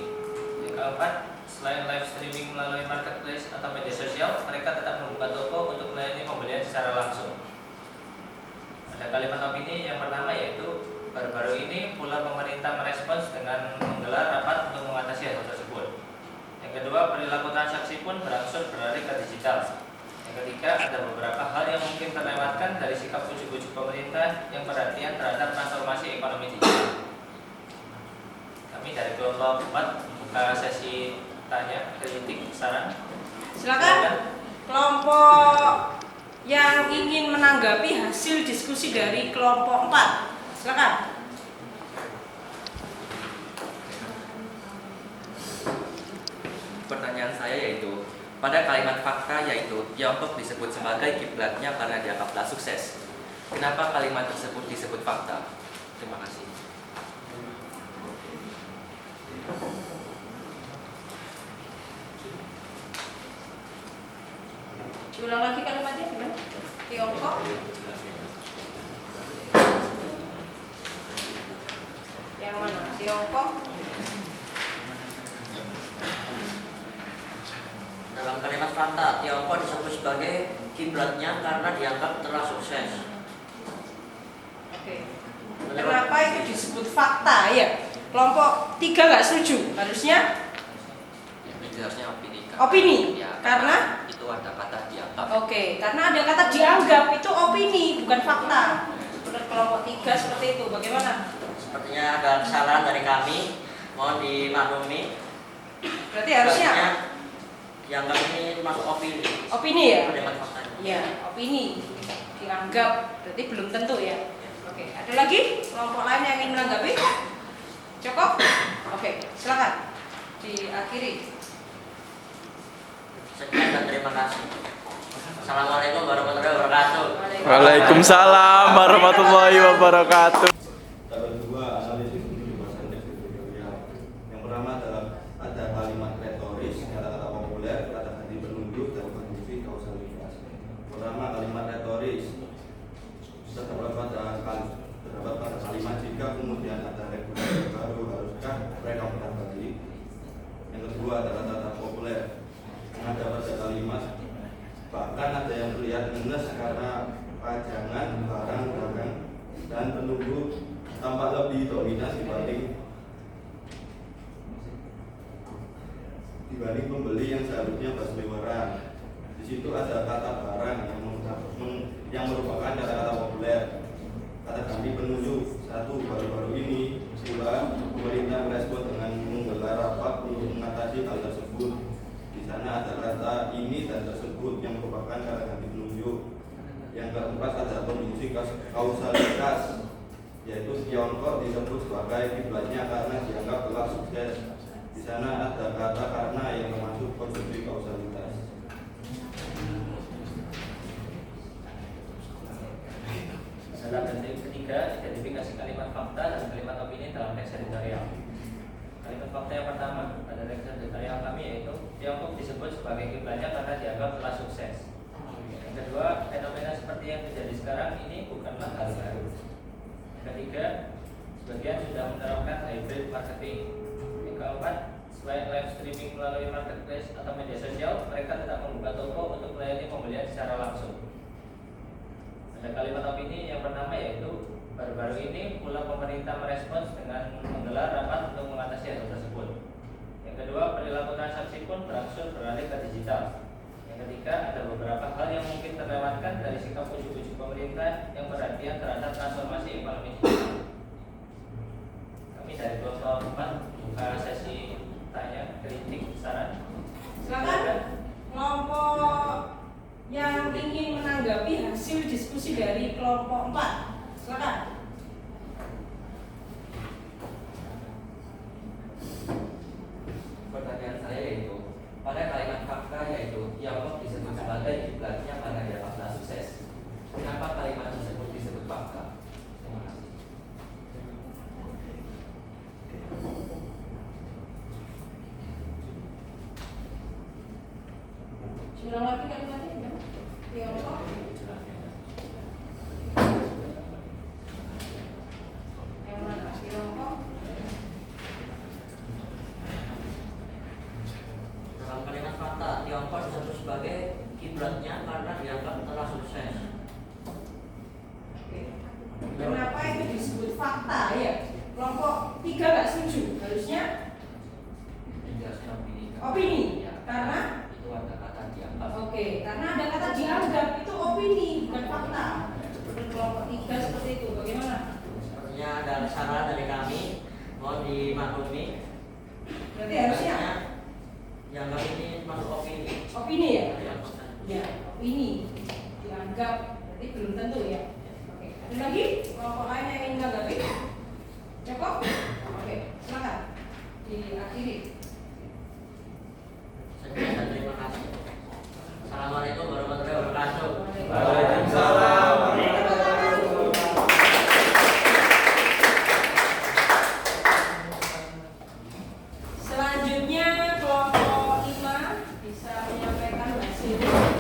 Yang keempat, selain live streaming melalui marketplace atau media sosial, mereka tetap membuka toko untuk melayani pembelian secara langsung. Ada kalimat opini yang pertama yaitu baru-baru ini pula pemerintah merespons dengan menggelar rapat untuk mengatasi hal tersebut. Yang kedua, perilaku transaksi pun berangsur beralih ke digital. Yang ketiga, ada beberapa hal yang mungkin terlewatkan dari sikap ujuk-ujuk pemerintah yang perhatian terhadap transformasi ekonomi digital. Kami dari kelompok 4 buka sesi tanya, kritik, saran. Silakan kelompok yang ingin menanggapi hasil diskusi dari kelompok 4. Silakan. Pertanyaan saya yaitu, pada kalimat fakta yaitu Tiongkok disebut sebagai kiblatnya karena dianggap telah sukses. Kenapa kalimat tersebut disebut fakta? Terima kasih. Ulang lagi kalimatnya gimana? Tiongkok. Yang mana? Tiongkok. Dalam kalimat fakta, Tiongkok disebut sebagai kiblatnya karena dianggap telah sukses. Oke. Kenapa itu disebut fakta ya? Kelompok 3 nggak setuju. Harusnya Itu harusnya opini. opini. Ya, Karena itu ada kata dianggap. oke, karena ada kata dianggap itu opini bukan fakta. Menurut kelompok 3 seperti itu. Bagaimana? Sepertinya ada kesalahan dari kami, mohon dimaklumi. Berarti harusnya dianggap ini masuk opini. opini ya? Kalimat faktanya. Iya, opini dianggap. Berarti belum tentu ya. Oke, ada lagi kelompok lain yang ingin menanggapi? Cukup? Oke, silakan diakhiri. Sekian dan terima kasih. Assalamualaikum warahmatullahi wabarakatuh. Waalaikumsalam warahmatullahi wabarakatuh. Tabel 2, analisis pembahasan teks editorial. Yang pertama adalah ada kalimat retoris, kata-kata populer, kata ganti penunjuk, dan konjungsi kausalitas. Pertama, kalimat retoris. Terdapat pada kalimat jika kemudian ada regulasi baru, haruskah mereka putar balik. Yang kedua adalah kata populer. Ada pada kalimat bahkan ada yang terlihat ngenes karena pajangan barang dagang dan penunggu tampak lebih dominan dibanding pembeli yang seharusnya berseliweran. Di situ ada kata barang yang merupakan kata-kata populer. Kata ganti penunjuk. 1. Baru-baru ini pula pemerintah merespon dengan menggelar rapat untuk mengatasi hal tersebut. Di sana ada kata ini dan tersebut yang merupakan kata ganti penunjuk. Yang keempat ada konjungsi kausalitas, yaitu Tiongkok disebut sebagai kiblatnya karena dianggap telah sukses. Di sana ada kata karena yang termasuk konjungsi kausalitas. Dalam bentuk ketiga, identifikasi kalimat fakta dan kalimat opini dalam teks editorial. Kalimat fakta yang pertama pada teks editorial kami yaitu Tiongkok disebut sebagai kiblatnya karena dianggap telah sukses. Yang kedua, fenomena seperti yang terjadi sekarang ini bukanlah hal baru. Yang ketiga, sebagian sudah menerapkan hybrid marketing. Yang keempat, selain live streaming melalui marketplace atau media sosial, mereka tetap membuka toko untuk melayani pembelian secara langsung. Ada kalimat opini yang pertama yaitu baru-baru ini pula pemerintah merespons dengan menggelar rapat untuk mengatasi hal tersebut. Yang kedua, perilaku transaksi pun berangsur beralih ke digital. Yang ketiga, ada beberapa hal yang mungkin terlewatkan dari sikap ujuk-ujuk pemerintah yang perhatian terhadap transformasi ekonomi digital. Kami dari kelompok 4 buka sesi tanya, kritik, saran. Silakan kelompok yang ingin menanggapi hasil diskusi dari kelompok 4. Silakan. menganggap, berarti belum tentu ya. Oke, ada lagi kelompok lain yang ingin menanggapi? Cukup? Oke, silakan diakhiri. Sekian, terima kasih. Assalamualaikum warahmatullahi wabarakatuh. Waalaikumsalam. Selanjutnya kelompok 5 bisa menyampaikan hasilnya.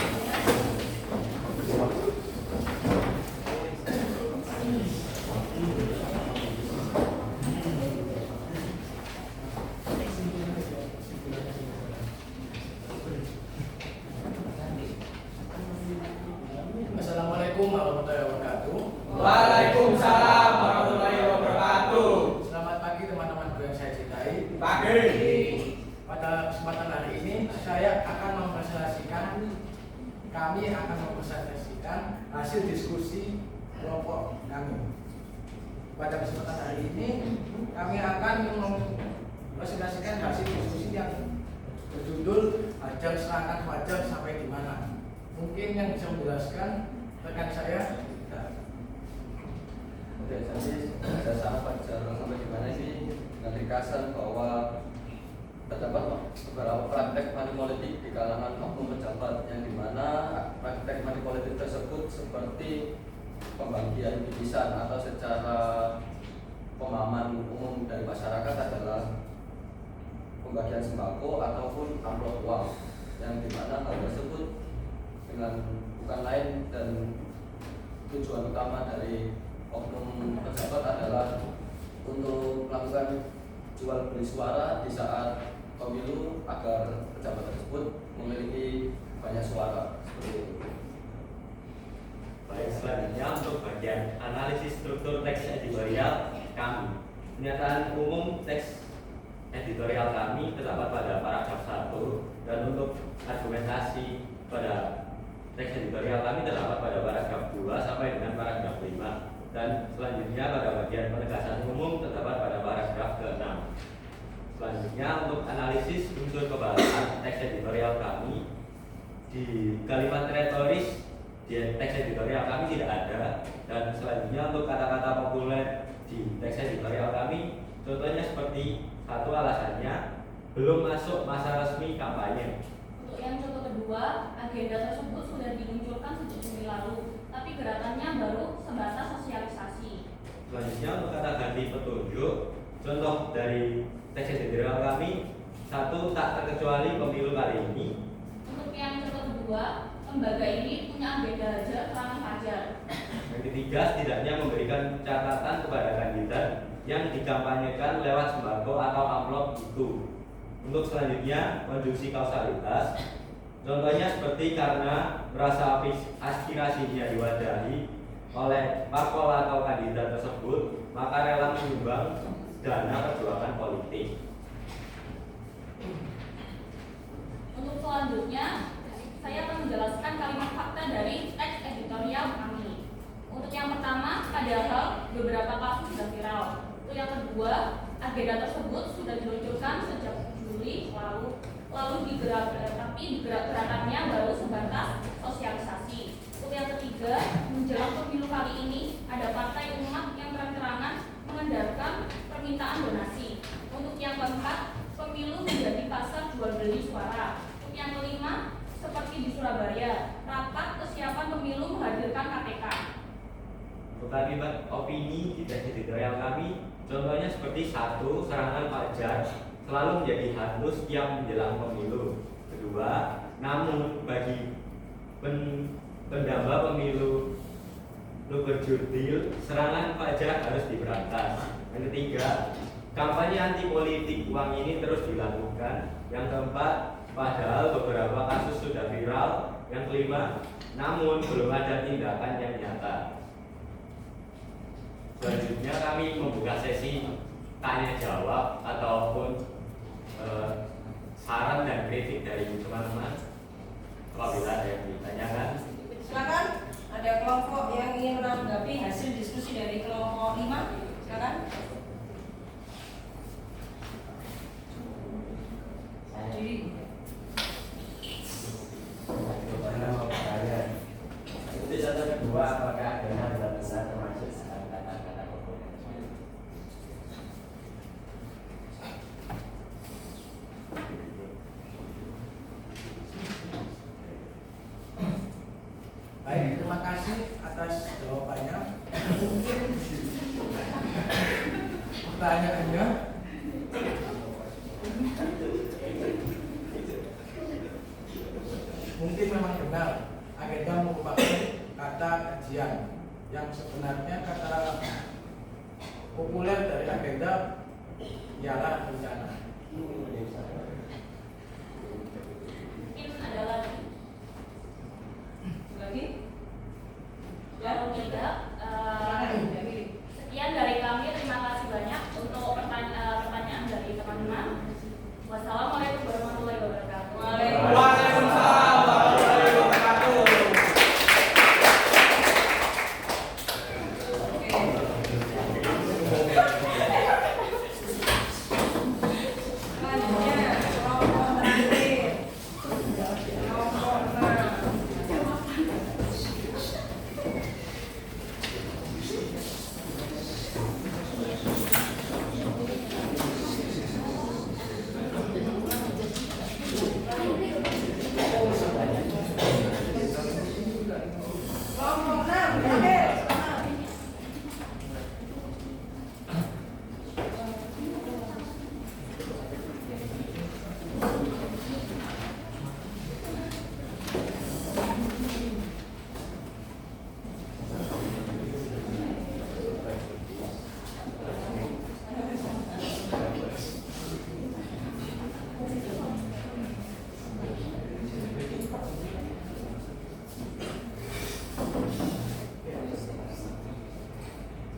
Assalamualaikum warahmatullahi wabarakatuh. Waalaikumsalam warahmatullahi wabarakatuh. Selamat pagi teman-teman yang saya cintai. Pagi. Pada kesempatan hari ini saya akan mempresentasikan hasil diskusi kelompok kami. Pada kesempatan hari ini kami akan mempresentasikan hasil diskusi yang berjudul Hajar Serangan Fajar sampai di mana. Mungkin yang bisa menjelaskan rekan saya. Oke, jadi dasar Fajar sampai di mana sih mengindikasikan bahwa terdapat beberapa praktek money politik di kalangan oknum pejabat yang dimana praktek money politik tersebut seperti pembagian bingkisan atau secara pemahaman umum dari masyarakat adalah pembagian sembako ataupun amplop uang yang dimana hal tersebut dengan bukan lain dan tujuan utama dari oknum pejabat adalah untuk melakukan jual beli suara di saat pemilu agar pejabat tersebut memiliki banyak suara seperti itu. Baik, selanjutnya untuk bagian analisis struktur teks editorial kami. Pernyataan umum teks editorial kami terdapat pada paragraf 1 dan untuk argumentasi pada teks editorial kami terdapat pada paragraf 2 sampai dengan paragraf 5 dan selanjutnya pada bagian penegasan umum terdapat pada paragraf ke-6. Selanjutnya untuk analisis unsur kebahasan teks editorial kami di kalimat retoris di teks editorial kami tidak ada dan selanjutnya untuk kata-kata populer di teks editorial kami contohnya seperti satu alasannya belum masuk masa resmi kampanye. Untuk yang contoh kedua, agenda tersebut sudah dimunculkan sejak Juni lalu, tapi gerakannya baru sebatas sosialisasi. Selanjutnya untuk kata ganti petunjuk, contoh dari teks editorial kami satu tak terkecuali pemilu kali ini. Untuk yang contoh kedua, lembaga ini punya agenda hajar serangan fajar. Yang ketiga, setidaknya memberikan catatan kepada kandidat yang dikampanyekan lewat sembako atau amplop itu. Untuk selanjutnya, konjungsi kausalitas. Contohnya seperti karena merasa aspirasinya diwadahi oleh parpol atau kandidat tersebut, maka rela menyumbang dana perjuangan politik. Untuk selanjutnya, saya akan menjelaskan kalimat fakta dari teks editorial kami. Untuk yang pertama, padahal beberapa kasus sudah viral. Untuk yang kedua, agenda tersebut sudah diluncurkan sejak Juli lalu tapi gerakannya baru sebatas sosialisasi. Untuk yang ketiga, menjelang pemilu kali ini ada partai umat yang terang-terangan mengandalkan permintaan donasi. Untuk yang keempat, pemilu menjadi pasar jual beli suara. Untuk yang kelima, seperti di Surabaya, rapat kesiapan pemilu menghadirkan KPK. Untuk akibat opini di teks editorial kami, contohnya seperti satu, serangan Fajar selalu menjadi halus setiap menjelang pemilu. Kedua, namun bagi pendamba pemilu berjudil serangan Fajar harus diberantas. Yang ketiga, kampanye anti politik uang ini terus dilakukan. Yang keempat, padahal beberapa kasus sudah viral. Yang kelima, namun belum ada tindakan yang nyata. Selanjutnya kami membuka sesi tanya jawab ataupun saran dan kritik dari teman-teman apabila ada yang ditanyakan. Silakan, ada kelompok yang ingin menanggapi hasil diskusi dari kelompok 5. Silakan. Jadi contoh kedua, apakah adanya benar-benar termasuk dalam kata-kata pokok? Baik, terima kasih atas jawabannya. Mungkin pertanyaannya mungkin memang benar agenda merupakan kata kajian yang sebenarnya kata populer dari agenda ialah rencana. Mungkin ada lagi. Kalau tidak, sekian dari kami. Terima kasih banyak untuk pertanyaan dari teman-teman. Wassalamualaikum warahmatullahi wabarakatuh. Waalaikumsalam warahmatullahi wabarakatuh. Selanjutnya kelompok terakhir. Kelompok 6. Kelompok 6 terakhir.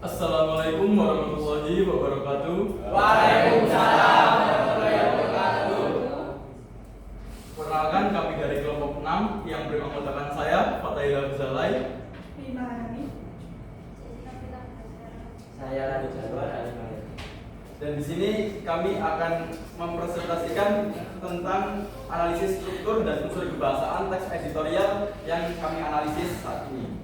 Assalamualaikum warahmatullahi wabarakatuh. Waalaikumsalam warahmatullahi wabarakatuh. Perkenalkan, kami dari kelompok 6 yang beranggotakan saya, Fatahil Abzalai. Saya Radit Januar Alimani. Dan di sini kami akan mempresentasikan tentang analisis struktur dan unsur kebahasaan teks editorial yang kami analisis saat ini.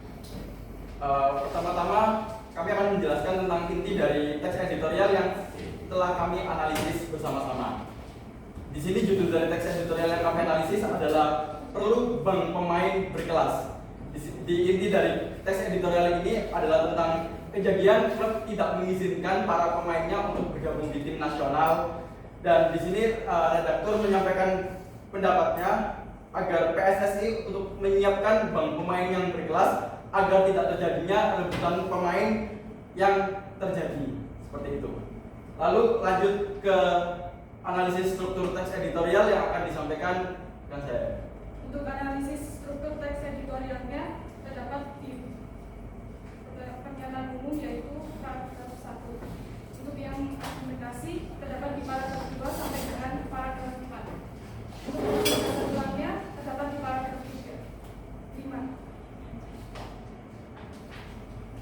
Pertama-tama kami akan menjelaskan tentang inti dari teks editorial yang telah kami analisis bersama-sama. Di sini judul dari teks editorial yang kami analisis adalah perlu bank pemain berkelas. Di inti dari teks editorial ini adalah tentang kejadian klub tidak mengizinkan para pemainnya untuk bergabung di tim nasional, dan di sini redaktur menyampaikan pendapatnya agar PSSI untuk menyiapkan bank pemain yang berkelas agar tidak terjadinya rebutan pemain yang terjadi seperti itu. Lalu lanjut ke analisis struktur teks editorial yang akan disampaikan dengan saya. Untuk analisis struktur teks editorialnya terdapat di pernyataan umum yaitu paragraf 1. Untuk yang argumentasi terdapat di paragraf 2 sampai dengan paragraf 4. Untuk kesimpulannya terdapat di paragraf 5.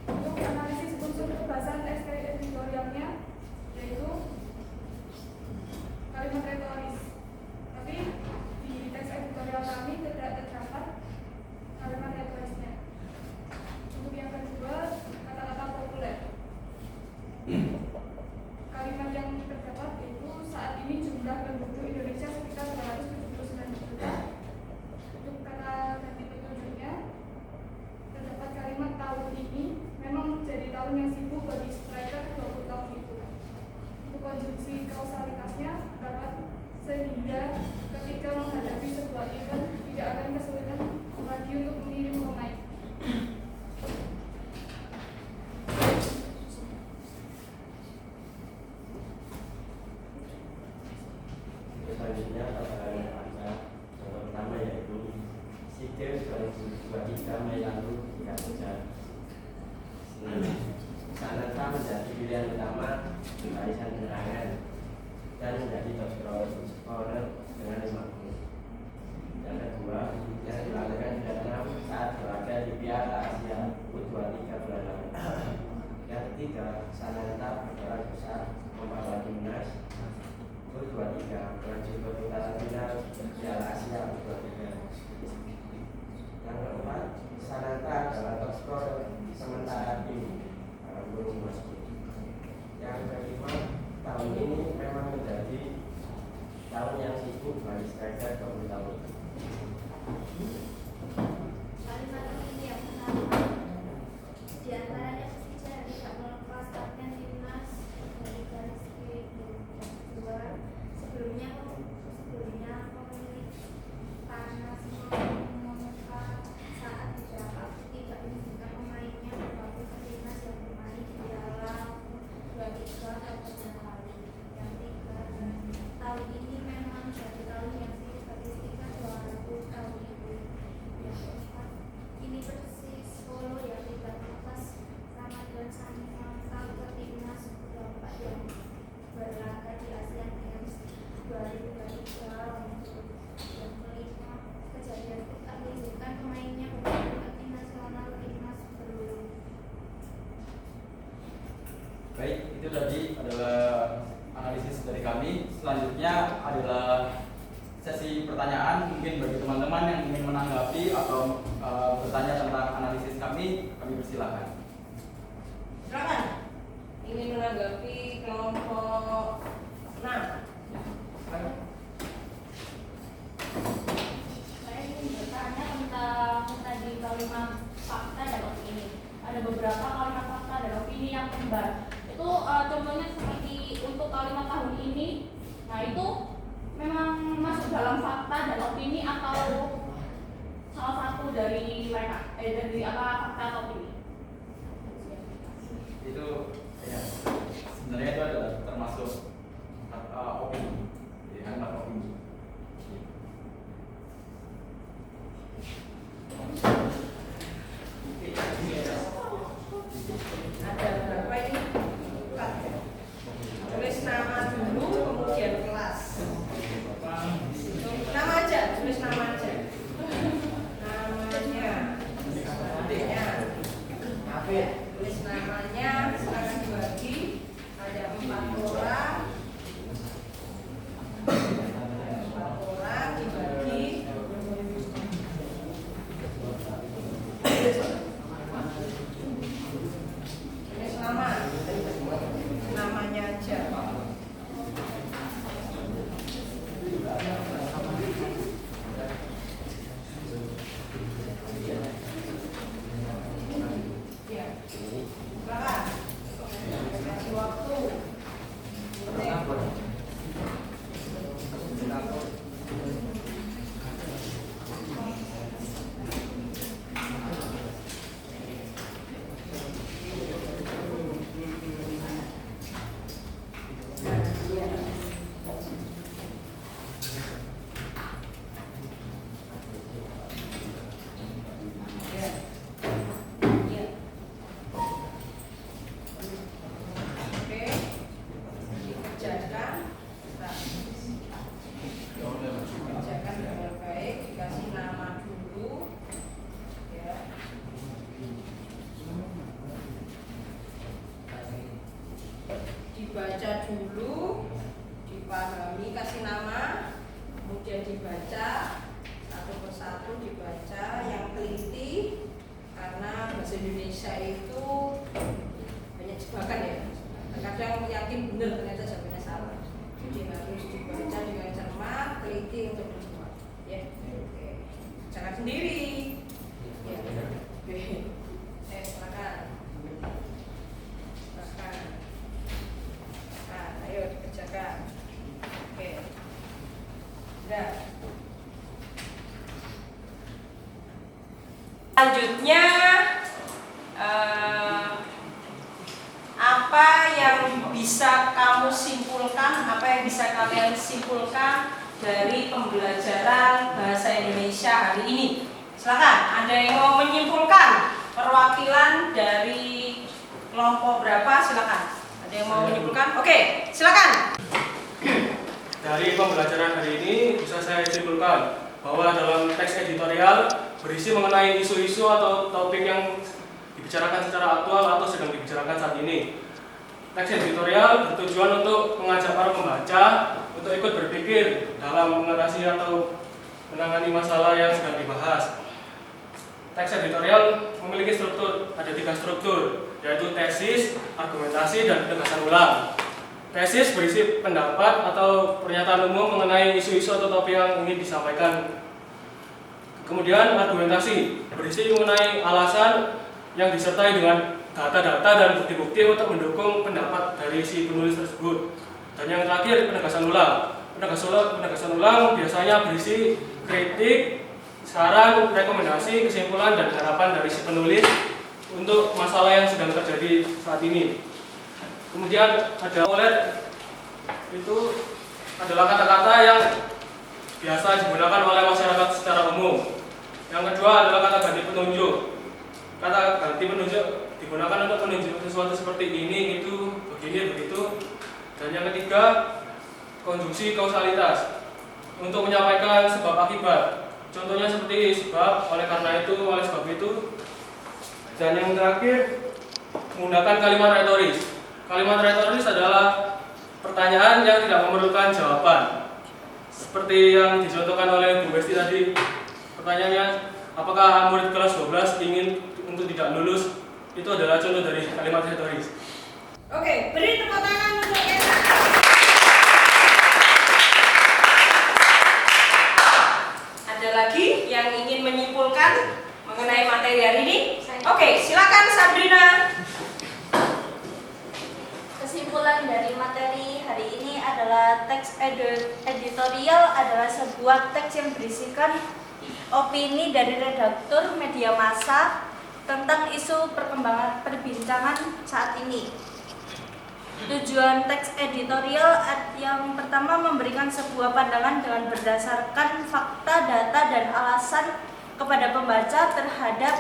Untuk analisis unsur kebahasan teks editorialnya yaitu kalimat retoris. Tapi di teks editorial kami tidak terdapat kalimat retorisnya. Untuk yang kedua, kata-kata populer. Kalimat yang terdapat yaitu saat ini jumlah penduduk Indonesia sekitar 279 juta. Untuk kata ganti petunjuknya terdapat kalimat tahun ini memang menjadi tahun yang sibuk bagi striker 20 tahun itu. Untuk konjungsi kausalitasnya terdapat sehingga ketika menghadapi sebuah event tidak akan kesulitan lagi untuk mengirim pemain. Selanjutnya pada contoh pertama yaitu SEA Games 2023 Mei lalu di Kamboja. Sananta menjadi pilihan utama di barisan penerangan dan menjadi top scorer dengan 5 gol. Yang kedua, yang dilakukan di Vietnam saat berlaga di Piala Asia U23 bulan lalu. Yang ketiga, Sananta berperan besar membawa timnas U23 berlanjut ke putaran final Piala Asia U23. Yang keempat, Sananta adalah Yang kelima, tahun ini memang menjadi tahun yang sibuk bagi sekitar 20 tahun. Kalimat ini yang menarik. Di antaranya persija tidak melepas kapten timnas dari garis ke-2. Sebelumnya pemilik panas mengumumkan saat beberapa tidak menunjukkan pemainnya bergabung ke timnas yang bermain di Piala 23 tahun yang lalu. Yang tiga, tahun ini memang jadi tahun yang sibuk bagi sekitar 200 tahun itu. Yang keempat, ini Persis Solo yang tidak lepas Ramadan Santal ke timnas U24 yang berlaga di Asian Games 2023. Yang kelima, kejadian tak menunjukkan pemainnya bergabung ke tim nasional timnas belum. Baik, itu tadi adalah analisis dari kami. Selanjutnya adalah sesi pertanyaan. Mungkin bagi teman-teman yang ingin menanggapi atau bertanya tentang analisis kami persilahkan. Silakan. Ingin menanggapi kelompok 6. Saya ingin bertanya tentang tadi kalimat fakta dan opini. Ada beberapa kalimat fakta dan opini yang kembar. Itu contohnya seperti untuk kalimat tahun ini. Nah itu memang masuk dalam fakta dan opini atau salah satu dari mereka? Dari fakta atau opini? Itu ya, sebenarnya itu adalah termasuk opini, kalimat opini. Ada berapa ini? Tulis nama dulu, kemudian kelas. Nama aja, tulis nama aja. Namanya, adiknya. Tulis namanya, silakan dibagi. Ada 4 orang. 4 orang dibagi. Tulis nama, namanya aja. Ya, silakan. Kasih waktu. Oke, dikerjakan. Kerjakan dengan baik, dikasih nama dulu. Ya. Dibaca dulu, dipahami, kasih nama, kemudian dibaca satu persatu, dibaca yang teliti karena bahasa Indonesia itu banyak jebakan ya. Kadang yakin benar ternyata jawabannya salah. Jadi harus dibaca dengan cermat, teliti untuk menjawab. Ya, oke. Jangan sendiri. Ya, oke. Silakan. Silakan. Nah, ayo dikerjakan. Oke. Sudah. Selanjutnya apa yang bisa kamu simpulkan, apa yang bisa kalian simpulkan dari pembelajaran bahasa Indonesia hari ini? Silakan, ada yang mau menyimpulkan? Perwakilan dari kelompok berapa? Silakan. Ada yang mau menyimpulkan? Oke, silakan. Dari pembelajaran hari ini bisa saya simpulkan bahwa dalam teks editorial berisi mengenai isu-isu atau topik yang dibicarakan secara aktual atau sedang dibicarakan saat ini. Teks editorial bertujuan untuk mengajak para pembaca untuk ikut berpikir dalam mengatasi atau menangani masalah yang sedang dibahas. Teks editorial memiliki struktur, ada 3 struktur. yaitu tesis, argumentasi, dan penegasan ulang. Tesis berisi pendapat atau pernyataan umum mengenai isu-isu atau topik yang ingin disampaikan. Kemudian argumentasi berisi mengenai alasan yang disertai dengan data-data dan bukti-bukti untuk mendukung pendapat dari si penulis tersebut. Dan yang terakhir penegasan ulang. Penegasan ulang biasanya berisi kritik, saran, rekomendasi, kesimpulan, dan harapan dari si penulis untuk masalah yang sedang terjadi saat ini. Kemudian ada itu adalah kata-kata yang biasa digunakan oleh masyarakat secara umum. Yang kedua adalah kata ganti penunjuk. Kata ganti penunjuk digunakan untuk menunjuk sesuatu seperti ini, itu, begini, begitu. Dan yang ketiga, konjungsi kausalitas untuk menyampaikan sebab akibat. Contohnya seperti sebab, oleh karena itu, oleh sebab itu. Dan yang terakhir, menggunakan kalimat retoris. Kalimat retoris adalah pertanyaan yang tidak memerlukan jawaban. Seperti yang dicontohkan oleh Bu Besti tadi, pertanyaannya, apakah murid kelas 12 ingin untuk tidak lulus? Itu adalah contoh dari kalimat retoris. Oke, beri tepuk tangan untuk Esa. Ada lagi yang ingin menyimpulkan mengenai materi hari ini? Oke, silakan Sabrina. Kesimpulan dari materi hari ini adalah teks editorial adalah sebuah teks yang berisikan opini dari redaktur media massa tentang isu perkembangan perbincangan saat ini. Tujuan teks editorial yang pertama memberikan sebuah pandangan dengan berdasarkan fakta, data, dan alasan kepada pembaca terhadap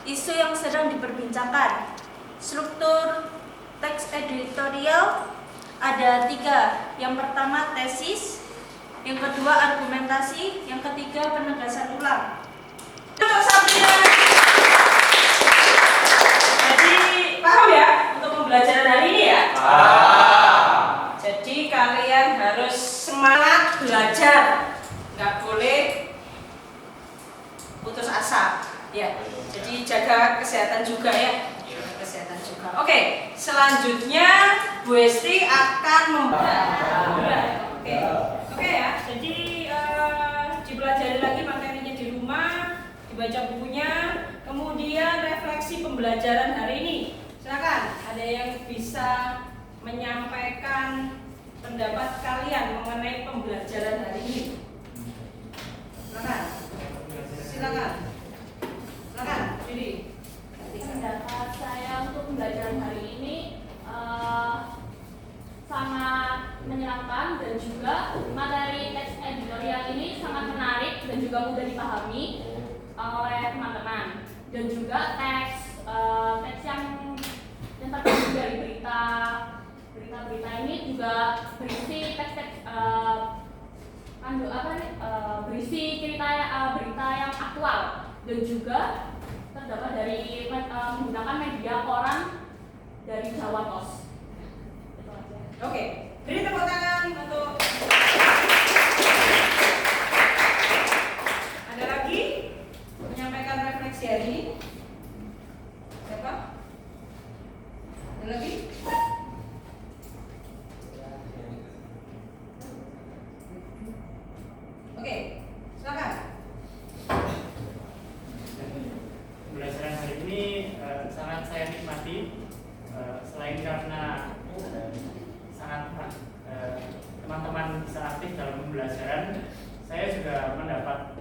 isu yang sedang diperbincangkan. Struktur teks editorial ada 3. Yang pertama tesis, yang kedua argumentasi, yang ketiga penegasan ulang. Jadi paham ya untuk pembelajaran hari ini ya? Jadi kalian harus semangat belajar, nggak boleh putus asa. Ya, jadi jaga kesehatan juga ya. Kesehatan juga. Oke, selanjutnya Bu Esti akan membahas. Oke ya. Jadi dipelajari lagi materinya di rumah, dibaca bukunya, kemudian refleksi pembelajaran hari ini. Silakan, ada yang bisa menyampaikan pendapat kalian mengenai pembelajaran hari ini. Silakan. Jadi pendapat saya untuk pembelajaran hari ini sangat menyenangkan, dan juga materi teks editorial ini sangat menarik dan juga mudah dipahami oleh teman-teman. Dan juga teks yang terkait dari berita ini juga berisi teks berisi berita yang aktual, dan juga terdapat dari menggunakan media koran dari Jawa Pos. Oke, beri tepuk tangan untuk. Ada lagi menyampaikan refleksi hari ini? Siapa? Ada lagi? Oke, silakan. Pembelajaran hari ini sangat saya nikmati, selain karena teman-teman bisa aktif dalam pembelajaran, saya juga mendapat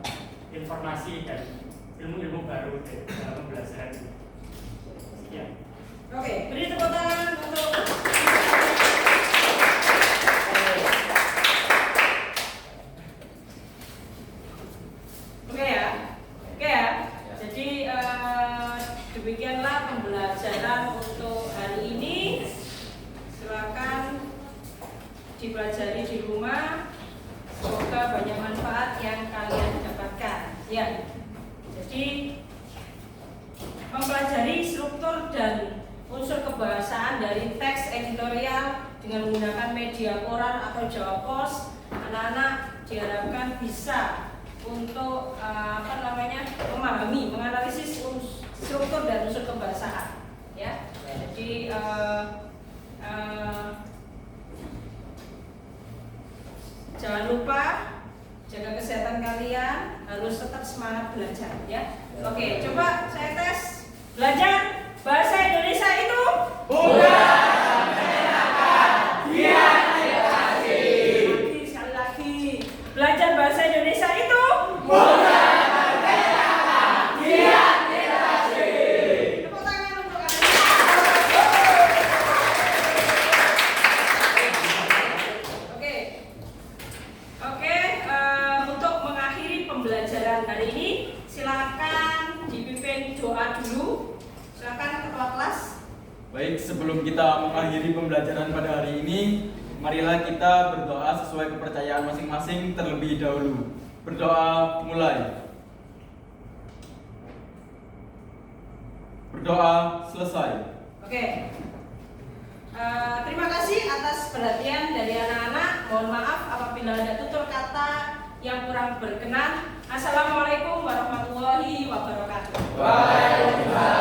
informasi dan ilmu-ilmu baru dalam pembelajaran ini. Sekian. Oke, beri tepuk tangan untuk. Oke ya. Jadi demikianlah pembelajaran untuk hari ini. Silakan dipelajari di rumah. Semoga banyak manfaat yang kalian dapatkan. Ya. Jadi mempelajari struktur dan unsur kebahasaan dari teks editorial dengan menggunakan media koran atau Jawa Pos, anak-anak diharapkan bisa untuk memahami, menganalisis struktur dan unsur kebahasaan. Ya. semangat belajar ya. Oke, coba saya tes. Belajar bahasa Indonesia itu bukan menyenangkan, giat literasi. Sekali lagi. Belajar bahasa Indonesia itu bukan menyenangkan, giat literasi. Tepuk tangan untuk kalian. Oke, untuk mengakhiri pembelajaran hari ini, silakan dipimpin doa dulu. Silakan ketua kelas. Baik, sebelum kita mengakhiri pembelajaran pada hari ini, marilah kita berdoa sesuai kepercayaan masing-masing terlebih dahulu. Berdoa mulai. Berdoa selesai. Oke. Terima kasih atas perhatian dari anak-anak. Mohon maaf apabila ada tutur kata yang kurang berkenan. Assalamualaikum warahmatullahi wabarakatuh. Waalaikumsalam.